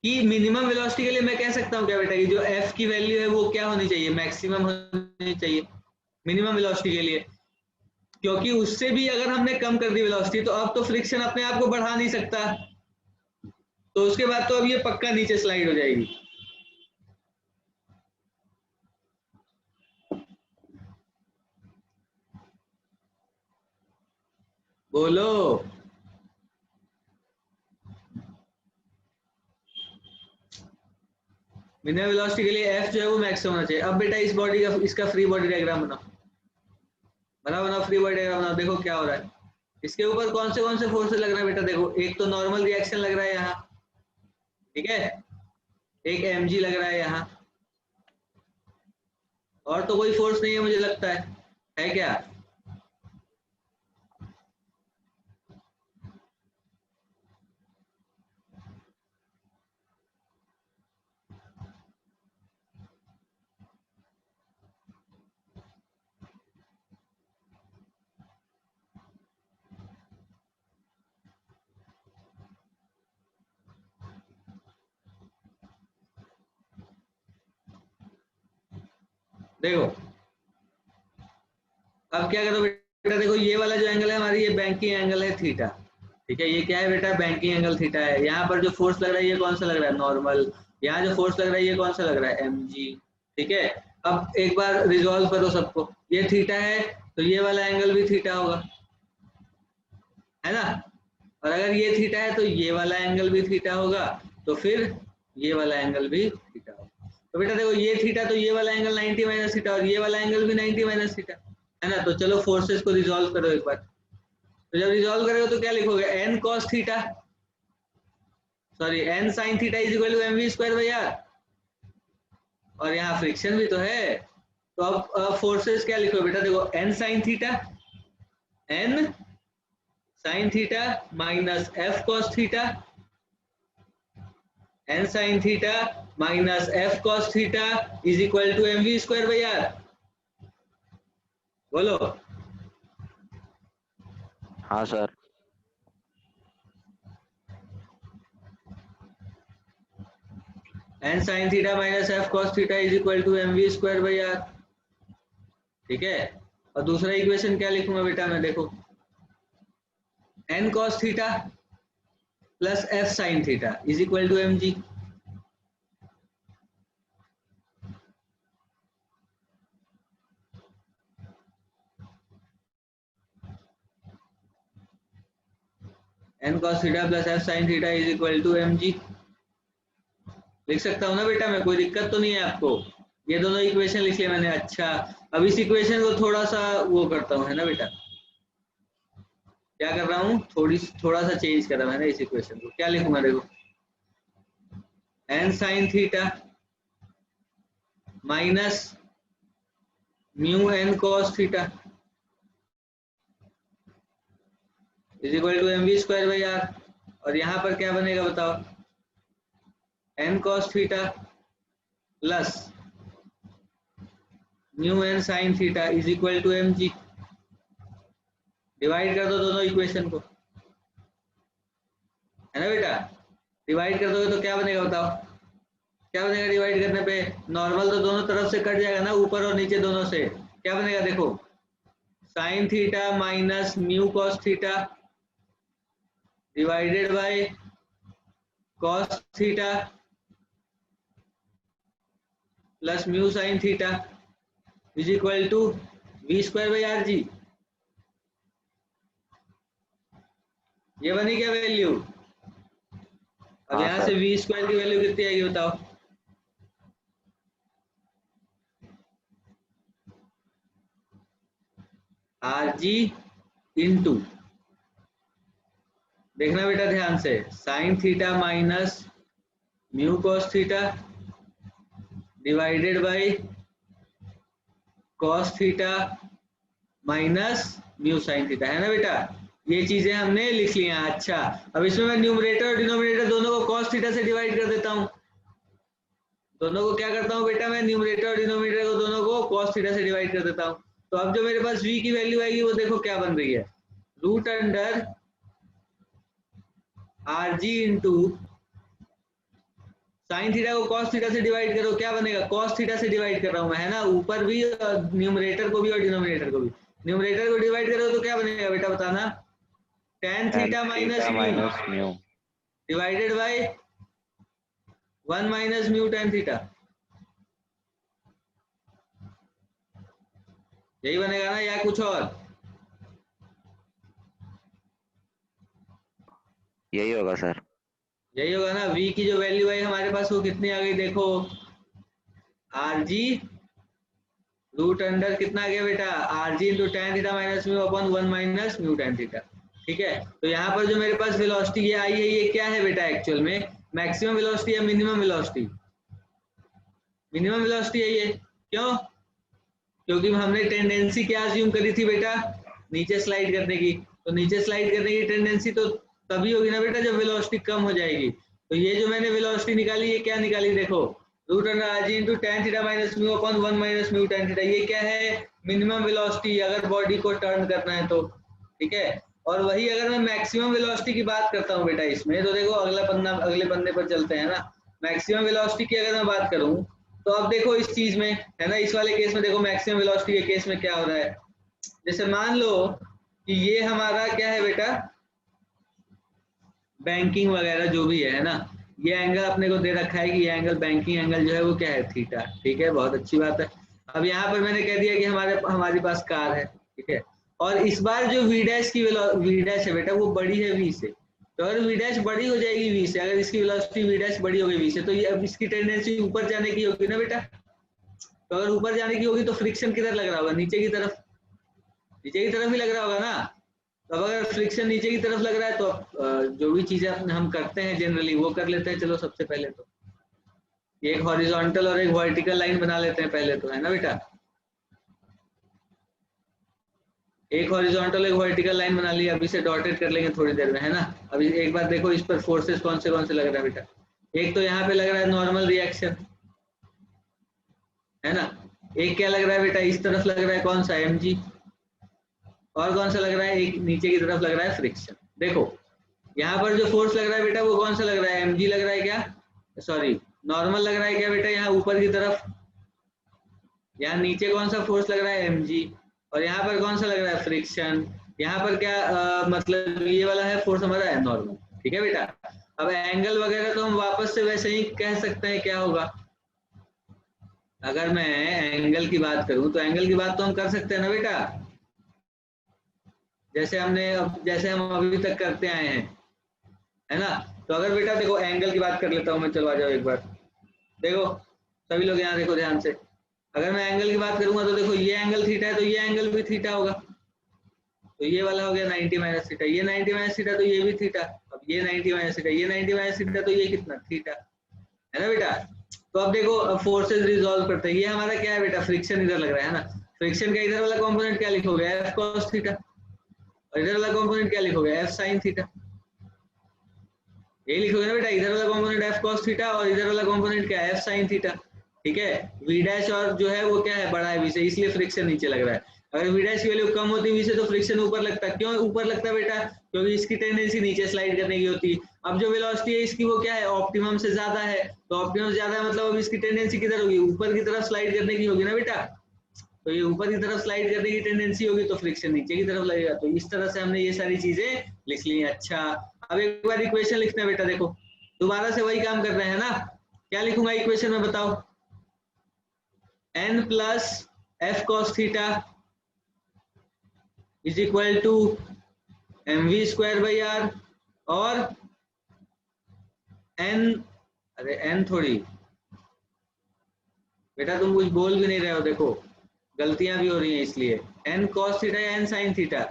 कि मिनिमम वेलोसिटी के लिए मैं कह सकता हूँ क्या बेटा कि जो एफ की वैल्यू है वो क्या होनी चाहिए, मैक्सिमम होनी चाहिए मिनिमम वेलोसिटी के लिए, क्योंकि उससे भी अगर हमने कम कर दी वेलोसिटी तो अब तो फ्रिक्शन अपने आप को बढ़ा नहीं सकता, तो उसके बाद तो अब ये पक्का नीचे स्लाइड हो जाएगी। बोलो। मिनिमम वेलोसिटी के लिए एफ जो है वो मैक्सिमम होना चाहिए। अब बेटा इस बॉडी का, इसका फ्री बॉडी डायग्राम बनाओ, बनाओ बनाओ, फ्री बॉडी डायग्राम बनाओ। देखो क्या हो रहा है, इसके ऊपर कौन से फोर्सेस लग रहा है बेटा, देखो एक तो नॉर्मल रिएक्शन लग रहा है यहाँ, ठीक है, एक mg लग रहा है यहाँ, और तो कोई फोर्स नहीं है मुझे लगता है क्या? देखो अब क्या करो बेटा, देखो ये वाला जो एंगल है हमारी, ये बैंकिंग एंगल है थीटा, ठीक है, ये क्या है बेटा, बैंकिंग एंगल थीटा है। यहाँ पर जो फोर्स लग रहा है ये कौन सा लग रहा है, नॉर्मल। यहाँ जो फोर्स लग रहा है ये कौन सा लग रहा है, mg, ठीक है। अब एक बार रिजॉल्व करो सबको, ये थीटा है तो ये वाला एंगल भी थीटा होगा, है ना, और अगर ये थीटा है तो ये वाला एंगल भी थीटा होगा, तो फिर ये वाला एंगल भी थीटा होगा। तो बेटा देखो ये थीटा तो ये वाला एंगल 90 माइनस थीटा, और ये वाला एंगल भी 90 माइनस थीटा, है ना। तो चलो फोर्सेस को रिजॉल्व करो एक बार। तो जब रिजॉल्व करोगे तो क्या लिखोगे, N cos theta, sorry N sine theta is equal to mv square by R, और यहाँ फ्रिक्शन भी तो है। तो अब फोर्सेस क्या लिखो बेटा, देखो N sine theta, N sine theta minus F cos theta, N sine theta minus F cos theta is equal to mv square by R. बोलो। हाँ sir. N sine theta minus F cos theta is equal to mv square by R, ठीक है। और दूसरा equation क्या लिखूंगा बेटा मैं, देखो N cos theta plus F sine theta is equal to mg, N cos theta plus F sine theta is equal to mg। लिख सकता हूँ ना बेटा मैं, कोई दिक्कत तो नहीं है आपको? ये दोनों इक्वेशन लिख लिया मैंने। अच्छा अब इस इक्वेशन को थोड़ा सा वो करता हूँ, है ना बेटा, क्या कर रहा हूँ, थोड़ा सा चेंज कर रहा हूँ इस इक्वेशन को। क्या लिखूंगा देखो, N sine theta minus mu N cos theta is equal to mv square by R, और यहाँ पर क्या बनेगा बताओ, N cos theta plus mu N sine theta is equal to mg। Divide कर दो दोनों इक्वेशन को, है ना बेटा, डिवाइड कर दोगे तो क्या बनेगा बताओ, क्या बनेगा डिवाइड करने पे, नॉर्मल तो दोनों तरफ से कट जाएगा ना, ऊपर और नीचे दोनों से। क्या बनेगा देखो, sine theta minus mu cos theta divided by cos theta plus mu sine theta is equal to V square by R G. ये बनी क्या वैल्यू? अब हाँ यहाँ से सर। वी स्क्वायर की वैल्यू कितनी आएगी बताओ, आर जी इंटू देखना बेटा ध्यान से, sign theta minus mu cos theta divided by cos theta minus mu sine theta, है ना बेटा। ये चीजें हमने लिख ली हैं। अच्छा, अब इसमें मैं न्यूमरेटर और डिनोमिनेटर दोनों को कॉस थीटा से डिवाइड कर देता हूँ। दोनों को क्या करता हूँ बेटा, मैं न्यूमरेटर और डिनोमिनेटर को दोनों को कॉस थीटा से डिवाइड कर देता हूँ। तो अब जो मेरे पास v की वैल्यू आएगी वो देखो क्या बन रही है, root under R G into sine theta को कॉस थीटा से डिवाइड करो, क्या बनेगा, कॉस थीटा से डिवाइड कर रहा हूं मैं, है ना, ऊपर भी न्यूमरेटर को भी और डिनोमिनेटर को भी। न्यूमरेटर को डिवाइड करो तो क्या बनेगा बेटा बताना, tan theta minus mu divided by 1 minus mu tan theta, यही बनेगा ना, या कुछ और? यही होगा सर। यही होगा ना। v की जो वैल्यू आई हमारे पास वो कितनी आ गई देखो, आर जी रूट अंडर कितना आ गया बेटा, R G into tan theta minus mu upon 1 minus mu tan theta. ठीक है, तो यहाँ पर जो मेरे पास वेलोसिटी ये आई है, ये क्या है बेटा, एक्चुअल में मैक्सिमम वेलोसिटी या मिनिमम वेलोसिटी? मिनिमम वेलोसिटी है ये। क्यों? क्योंकि हमने टेंडेंसी क्या अज्यूम करी थी बेटा, नीचे स्लाइड करने की। तो नीचे स्लाइड करने की टेंडेंसी तो तभी होगी ना बेटा जब वेलोसिटी कम हो जाएगी। तो ये जो मैंने वेलोसिटी निकाली, ये क्या निकाली देखो, root under R G into tan theta minus mu upon 1 minus mu tan theta. ये क्या है, मिनिमम वेलोसिटी अगर बॉडी को टर्न करना है तो। ठीक है, और वही अगर मैं मैक्सिमम वेलोसिटी की बात करता हूँ बेटा इसमें, तो देखो अगले पन्ने पर चलते हैं ना। मैक्सिमम वेलोसिटी की अगर मैं बात करूँ तो अब देखो इस चीज में, है ना, इस वाले केस में देखो मैक्सिमम वेलोसिटी के केस में क्या हो रहा है। जैसे मान लो कि ये हमारा क्या है बेटा, बैंकिंग वगैरह जो भी है ना, ये एंगल अपने को दे रखा है कि ये एंगल बैंकिंग एंगल जो है वो क्या है, थीटा। ठीक है, बहुत अच्छी बात है। अब यहाँ पर मैंने कह दिया कि हमारे पास कार है। ठीक है, और इस बार जो वी डैश है बेटा वो बड़ी है वी से। तो अगर वी डैश बड़ी हो जाएगी वी से, अगर इसकी वेलोसिटी वी डैश बड़ी हो गई वी से, तो ये अब इसकी टेंडेंसी ऊपर जाने की होगी ना बेटा। तो अगर ऊपर जाने की होगी तो फ्रिक्शन किधर लग रहा होगा, नीचे की तरफ, नीचे की तरफ ही लग रहा होगा ना। तो अब अगर फ्रिक्शन नीचे की तरफ लग रहा है तो जो भी चीजें हम करते हैं जनरली वो कर लेते हैं। चलो सबसे पहले तो एक हॉरिजॉन्टल और एक वर्टिकल लाइन बना लेते हैं पहले तो, है ना बेटा। एक हॉरिजॉन्टल एक वर्टिकल लाइन बना ली, अभी से डॉटेड कर लेंगे थोड़ी देर में, है ना। अभी एक बार देखो इस पर फोर्सेस कौन से लग रहा है बेटा। एक तो यहाँ पे लग रहा है नॉर्मल रिएक्शन, है ना। एक क्या लग रहा है बेटा, इस तरफ लग रहा है कौन सा, mg। और कौन सा लग रहा है, एक नीचे की तरफ लग रहा है फ्रिक्शन। देखो यहाँ पर जो फोर्स लग रहा है बेटा वो कौन सा लग रहा है, mg लग रहा है क्या, सॉरी नॉर्मल लग रहा है क्या बेटा, यहाँ ऊपर की तरफ। यहाँ नीचे कौन सा फोर्स लग रहा है, mg। और यहाँ पर कौन सा लग रहा है, फ्रिक्शन। यहाँ पर क्या मतलब ये वाला है फोर्स हमारा है नॉर्मल। ठीक है बेटा, अब एंगल वगैरह तो हम वापस से वैसे ही कह सकते हैं क्या होगा। अगर मैं एंगल की बात करूं तो एंगल की बात तो हम कर सकते हैं ना बेटा, जैसे हम अभी तक करते आए हैं, है ना। तो अगर बेटा देखो एंगल की बात कर लेता हूं मैं, चलो आ जाओ एक बार। देखो सभी लोग यहाँ देखो ध्यान से, अगर मैं एंगल की बात करूंगा तो देखो ये एंगल थीटा है तो ये एंगल भी थीटा होगा। तो ये वाला हो गया 90 माइनस थीटा, ये 90 माइनस थीटा तो ये भी थीटा। अब ये 90 माइनस थीटा, ये 90 माइनस थीटा तो ये कितना थीटा, है ना बेटा। तो अब देखो फोर्सेस रिजॉल्व करते हैं। ये हमारा क्या है बेटा, फ्रिक्शन इधर लग रहा है ना। फ्रिक्शन का इधर वाला कंपोनेंट क्या लिखोगे, एफ कॉस थीटा, और इधर वाला कंपोनेंट क्या लिखोगे, एफ साइन थीटा। यही लिखोगे ना बेटा, इधर वाला कंपोनेंट एफ कॉस थीटा और इधर वाला कंपोनेंट क्या है, एफ साइन थीटा। ठीक है, वी डैश और जो है वो क्या है, बड़ा है वी से, इसलिए फ्रिक्शन नीचे लग रहा है। अगर वी डैश की वैल्यू कम होती वी से तो फ्रिक्शन ऊपर लगता है। क्यों ऊपर लगता है बेटा, क्योंकि इसकी टेंडेंसी नीचे स्लाइड करने की होती है। अब जो वेलोसिटी है इसकी वो क्या है, ऑप्टिमम से ज्यादा है। तो ऑप्टिमम ज्यादा है मतलब अब इसकी टेंडेंसी किधर होगी, ऊपर की तरफ स्लाइड करने की होगी ना बेटा। तो ये ऊपर की तरफ स्लाइड करने की टेंडेंसी होगी तो फ्रिक्शन नीचे की तरफ लगेगा। तो इस तरह से हमने ये सारी चीजें लिख ली। अच्छा, अब एक बार इक्वेशन लिखते हैं बेटा, देखो दोबारा से वही काम कर रहे हैं ना। क्या लिखूंगा इक्वेशन में बताओ, n plus F cos theta is equal to mv square by R, और n, अरे n थोड़ी बेटा, तुम कुछ बोल भी नहीं रहे हो, देखो गलतियां भी हो रही हैं इसलिए। n cos थीटा या n sin theta,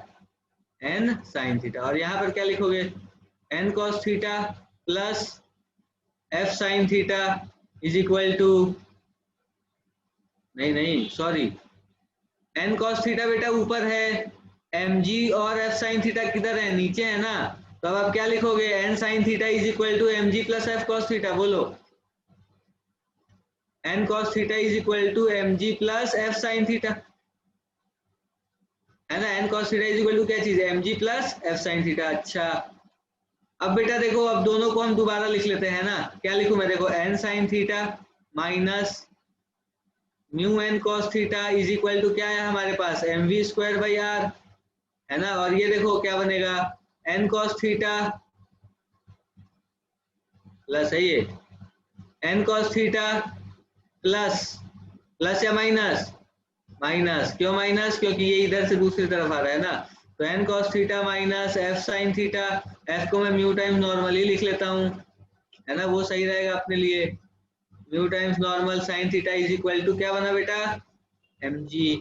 n sin theta. और यहाँ पर क्या लिखोगे, n cos theta plus f sin theta is equal to, नहीं सॉरी, n cos थीटा बेटा ऊपर है, mg और f sin थीटा किधर है, नीचे है ना, तो अब आप क्या लिखोगे, n sin theta is equal to mg plus f cos theta, बोलो n cos theta is equal to mg plus f sin theta, है ना, n cos theta is equal to क्या चीज है, mg plus f sin theta. अच्छा अब बेटा देखो, अब दोनों को हम दोबारा लिख लेते हैं ना, क्या लिखूं मैं, देखो n sin theta minus mu n cos theta is equal to क्या है हमारे पास, mv स्क्वायर बाई r, है ना, और ये देखो क्या बनेगा, n cos थीटा प्लस है ये n cos theta plus, plus या माइनस, माइनस, क्यों माइनस, क्योंकि ये इधर से दूसरी तरफ आ रहा है ना, तो n cos theta minus f sin theta, f को मैं म्यू टाइम्स नॉर्मली लिख लेता हूँ, है ना, वो सही रहेगा अपने लिए, mu times normal sin theta is equal to क्या बना बेटा, mg।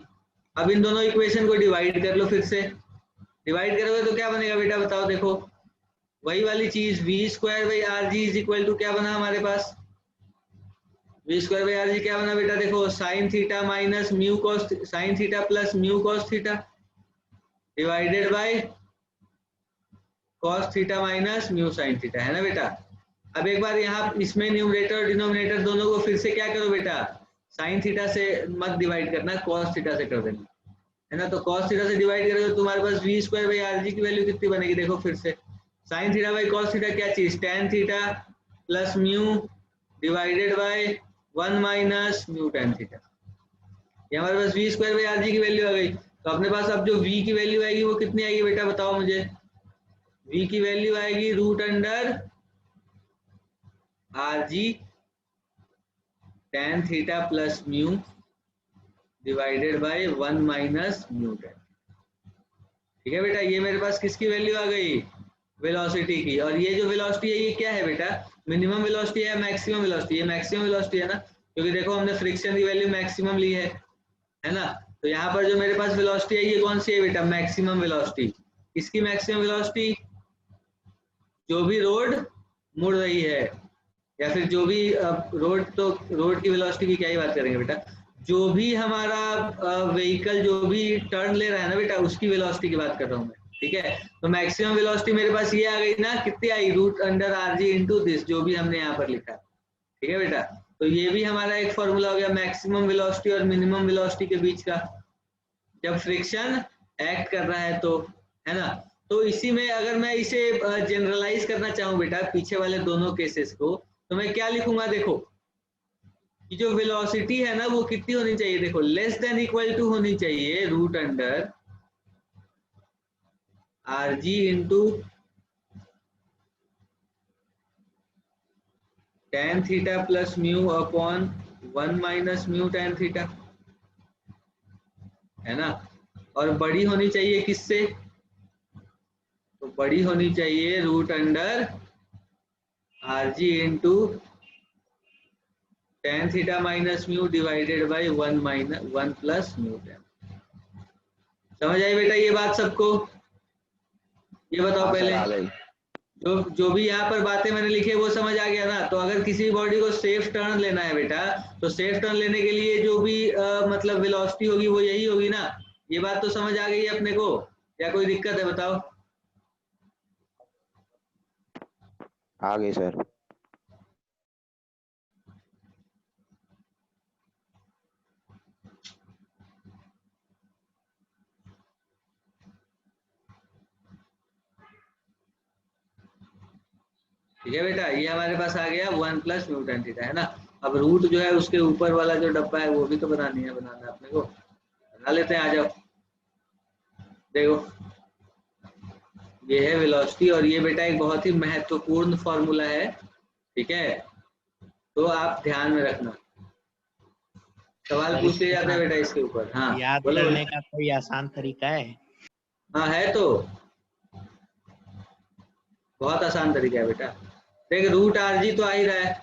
अब इन दोनों इक्वेशन को डिवाइड कर लो, फिर से डिवाइड करोगे तो क्या बनेगा बेटा, बताओ, देखो वही वाली चीज, v square by R G is equal to क्या बना हमारे पास, v square by R G क्या बना बेटा, देखो sin theta minus mu cos, sin theta plus mu cos theta divided by cos theta minus mu sin theta, है ना बेटा। अब एक बार यहाँ इसमें न्यूमरेटर और डिनोमिनेटर दोनों को फिर से क्या करो बेटा, sin थीटा से मत डिवाइड करना, cos थीटा से कर देना, है ना, तो cos थीटा से डिवाइड करोगे तो तुम्हारे पास v स्क्वायर बाई आर जी की वैल्यू कितनी बनेगी, देखो फिर से sin theta by cos theta क्या चीज, tan theta plus mu divided by 1 minus mu tan theta, ये हमारे पास v स्क्वायर बाई आर जी की वैल्यू आ गई। तो अपने पास अब जो v की वैल्यू आएगी वो कितनी आएगी बेटा, बताओ मुझे, v की वैल्यू आएगी root under are G tan theta plus mu divided by 1 minus mu tan, ठीक है बेटा, ये मेरे पास किसकी वैल्यू आ गई, वेलोसिटी की, और ये जो वेलोसिटी है ये क्या है बेटा, मिनिमम वेलोसिटी है मैक्सिमम वेलोसिटी, ये मैक्सिमम वेलोसिटी है ना, क्योंकि देखो हमने फ्रिक्शन की वैल्यू मैक्सिमम ली है ना, तो यहाँ पर जो मेरे पास वेलोसिटी है ये कौन सी है बेटा, मैक्सिमम वेलोसिटी, इसकी मैक्सिमम वेलोसिटी, जो भी रोड मुड़ रही है, या फिर जो भी रोड, तो रोड की वेलोसिटी की क्या ही बात करेंगे बेटा, जो भी हमारा व्हीकल जो भी टर्न ले रहा है ना बेटा, उसकी वेलोसिटी की बात कर रहा हूँ मैं, ठीक है, तो मैक्सिमम वेलोसिटी मेरे पास ये आ गई ना, कितनी आई, root under R G into this, जो भी हमने यहाँ पर लिखा, ठीक है बेटा, तो ये भी हमारा एक फॉर्मूला हो गया मैक्सिमम वेलोसिटी और मिनिमम वेलोसिटी के बीच का, जब फ्रिक्शन एक्ट कर रहा है तो, है ना, तो इसी में अगर मैं इसे जनरलाइज करना चाहूँ बेटा पीछे वाले दोनों केसेस को, तो मैं क्या लिखूंगा, देखो कि जो वेलोसिटी है ना वो कितनी होनी चाहिए, देखो लेस देन इक्वल टू होनी चाहिए root under R G into tan theta plus mu upon 1 minus mu tan theta, है ना, और बड़ी होनी चाहिए किससे, तो बड़ी होनी चाहिए root under R G into tan theta minus mu divided by 1 minus 1 plus mu tan। समझ आई बेटा ये बात सबको, ये बताओ हाँ सर, पहले, आ गई। जो भी यहाँ पर बातें मैंने लिखी है वो समझ आ गया ना, तो अगर किसी बॉडी को सेफ टर्न लेना है बेटा, तो सेफ टर्न लेने के लिए जो भी मतलब वेलोसिटी होगी वो यही होगी ना, ये बात तो समझ आ गई है अपने को, या कोई दिक्कत है बताओ, आ गई सर। ठीक है बेटा, ये हमारे पास आ गया 1 प्लस म्यू tan थीटा, है ना, अब रूट जो है उसके ऊपर वाला जो डब्बा है वो भी तो बनाना है अपने को, बना लेते हैं, आ जाओ, देखो ये है वेलोसिटी, और ये बेटा एक बहुत ही महत्वपूर्ण फॉर्मूला है, ठीक है, तो आप ध्यान में रखना, सवाल सर पूछ लिया इसको जाता है बेटा इसके ऊपर, हाँ याद बोलो, करने का कोई आसान तरीका है? हाँ है तो, बहुत आसान तरीका है बेटा, देख रूट आर जी तो आ ही रहा है,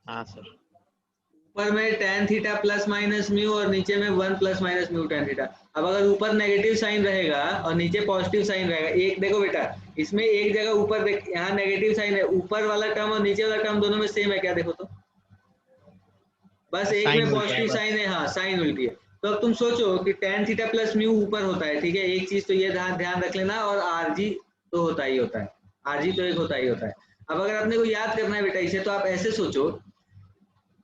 हाँ सर। ऊपर में tan theta plus minus mu और नीचे में 1 plus minus mu tan theta. अब अगर ऊपर नेगेटिव साइन रहेगा और नीचे पॉजिटिव साइन रहेगा, एक देखो बेटा इसमें एक जगह ऊपर देख, यहाँ नेगेटिव साइन है, ऊपर वाला टर्म और नीचे वाला टर्म दोनों में सेम है क्या, देखो तो बस एक साइन में उल्टा है पॉजिटिव बस। साइन है, हाँ साइन उल्टी है। तो अब तुम सोचो कि tan थीटा प्लस म्यू ऊपर होता है, ठीक है, एक चीज तो ये ध्यान रख लेना, और आरजी तो होता ही होता है, आरजी तो एक होता ही होता है। अब अगर आपने को याद करना है बेटा इसे, तो आप ऐसे सोचो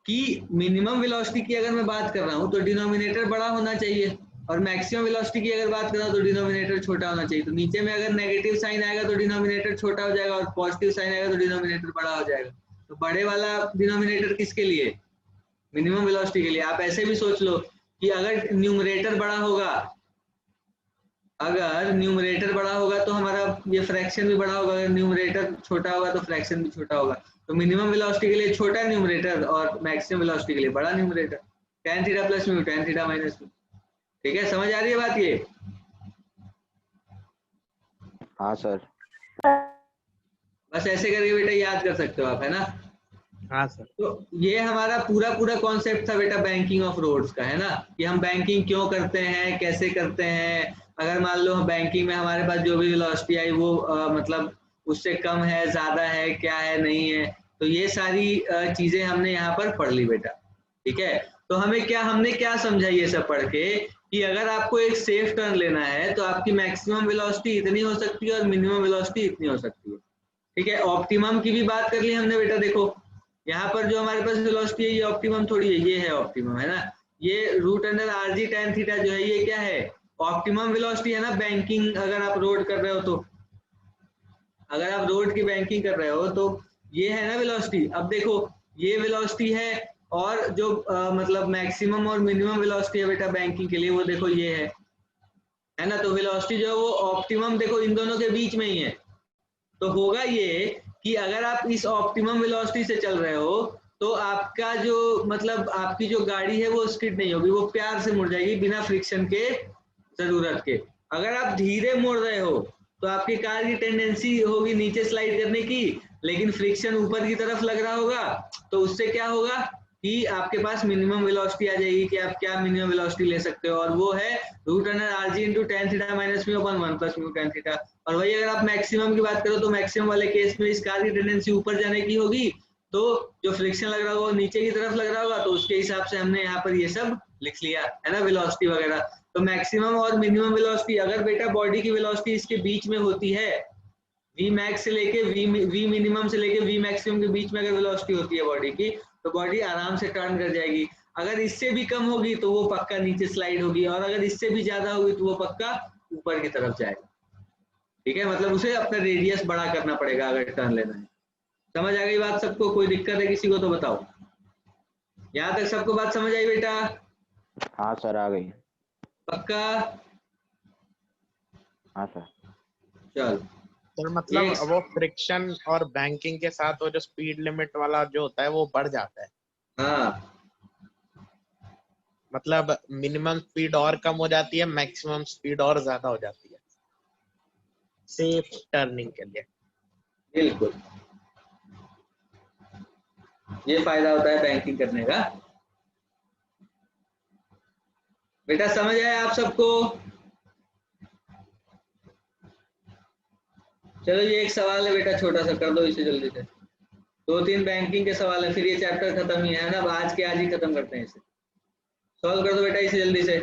कि मिनिमम वेलोसिटी की अगर मैं बात कर रहा हूँ तो डिनोमिनेटर बड़ा होना चाहिए, और मैक्सिमम वेलोसिटी की अगर बात कर रहा हूँ तो डिनोमिनेटर छोटा होना चाहिए। तो नीचे में अगर नेगेटिव साइन आएगा तो डिनोमिनेटर छोटा हो जाएगा, और पॉजिटिव साइन आएगा तो डिनोमिनेटर बड़ा हो जाएगा। तो बड़े वाला डिनोमिनेटर किसके लिए, मिनिमम वेलोसिटी के लिए। आप ऐसे भी सोच लो कि अगर न्यूमरेटर बड़ा होगा, अगर न्यूमरेटर बड़ा होगा तो हमारा ये फ्रैक्शन भी बड़ा होगा, अगर न्यूमरेटर छोटा होगा तो फ्रैक्शन भी छोटा होगा। तो मिनिमम वेलोसिटी के लिए छोटा न्यूमरेटर और मैक्सिमम वेलोसिटी के लिए बड़ा numerator, tan theta plus mu tan theta minus mu. ठीक है, समझ आ रही है बात ये? हाँ सर। बस ऐसे करके बेटा याद कर सकते हो आप, है ना। हाँ सर। तो ये हमारा पूरा कॉन्सेप्ट था बेटा बैंकिंग ऑफ रोड्स का, है ना, कि हम बैंकिंग क्यों करते हैं, कैसे करते हैं। अगर मान लो बैंकिंग में हमारे पास जो भी वेलोसिटी आई वो मतलब उससे कम है, ज्यादा है, क्या है, नहीं है, तो ये सारी चीजें हमने यहाँ पर पढ़ ली बेटा। ठीक है, तो हमने क्या समझा ये सब पढ़ के, कि अगर आपको एक सेफ टर्न लेना है तो आपकी मैक्सिमम वेलोसिटी इतनी हो सकती है और मिनिमम वेलोसिटी इतनी हो सकती है। ठीक है, ऑप्टिमम की भी बात कर ली हमने बेटा। देखो यहाँ पर जो हमारे पास वेलोसिटी है ये ऑप्टिमम थोड़ी है, ये है ऑप्टिमम, है ना। ये root under R G tan theta जो है ये क्या है, ऑप्टिमम वेलोसिटी है ना। बैंकिंग अगर आप रोड कर रहे हो तो, अगर आप रोड की बैंकिंग कर रहे हो तो ये है ना वेलोसिटी। अब देखो ये वेलोसिटी है, और जो मतलब मैक्सिमम और मिनिमम वेलोसिटी है बेटा बैंकिंग के लिए, वो देखो ये है ना। तो वेलोसिटी जो है वो ऑप्टिमम देखो इन दोनों के बीच में ही है। तो होगा ये कि अगर आप इस ऑप्टिमम वेलोसिटी से चल रहे हो तो आपका जो मतलब आपकी जो गाड़ी है वो स्किड नहीं होगी, वो प्यार से मुड़ जाएगी बिना फ्रिक्शन के जरूरत के। अगर आप धीरे मोड़ रहे हो तो आपकी कार की टेंडेंसी होगी नीचे स्लाइड करने की, लेकिन फ्रिक्शन ऊपर की तरफ लग रहा होगा, तो उससे क्या होगा कि आपके पास मिनिमम वेलोसिटी आ जाएगी, कि आप क्या मिनिमम वेलोसिटी ले सकते हो, और वो है root under r g into tan theta minus mu upon 1 plus mu tan theta. और वही अगर आप मैक्सिमम की बात करो तो मैक्सिमम वाले केस में इस कार की टेंडेंसी ऊपर जाने की होगी, तो जो फ्रिक्शन लग रहा होगा नीचे की तरफ लग रहा होगा, तो उसके हिसाब से हमने यहाँ पर ये सब लिख लिया, है ना, वेलोसिटी वगैरह। तो मैक्सिमम और मिनिमम वेलोसिटी, अगर बेटा बॉडी की वेलोसिटी इसके बीच में होती है, वी मैक्स से लेके वी मिनिमम से लेके वी मैक्सिमम के बीच में अगर वेलोसिटी होती है बॉडी की, तो बॉडी आराम से टर्न कर जाएगी। अगर इससे भी कम होगी तो वो पक्का नीचे स्लाइड होगी, और अगर इससे भी ज्यादा होगी तो वो पक्का ऊपर की तरफ जाएगा। ठीक है, मतलब उसे अपना रेडियस बड़ा करना पड़ेगा अगर टर्न लेना है। समझ आ गई बात सबको? कोई दिक्कत है किसी को तो बताओ। यहाँ तक सबको बात समझ आई बेटा? हाँ सर आ गई। पक्का? हाँ सर। चल सर मतलब वो फ्रिक्शन और बैंकिंग के साथ वो जो स्पीड लिमिट वाला जो होता है वो बढ़ जाता है। हाँ, मतलब मिनिमम स्पीड और कम हो जाती है, मैक्सिमम स्पीड और ज्यादा हो जाती है सेफ टर्निंग के लिए। बिल्कुल, ये फायदा होता है बैंकिंग करने का। बेटा समझ आया आप सबको? चलो ये एक सवाल है बेटा, छोटा सा कर दो इसे जल्दी से। 2-3 बैंकिंग के सवाल है, फिर ये चैप्टर खत्म ही है ना। अब आज के आज ही खत्म करते हैं इसे। सॉल्व कर दो बेटा इसे जल्दी से।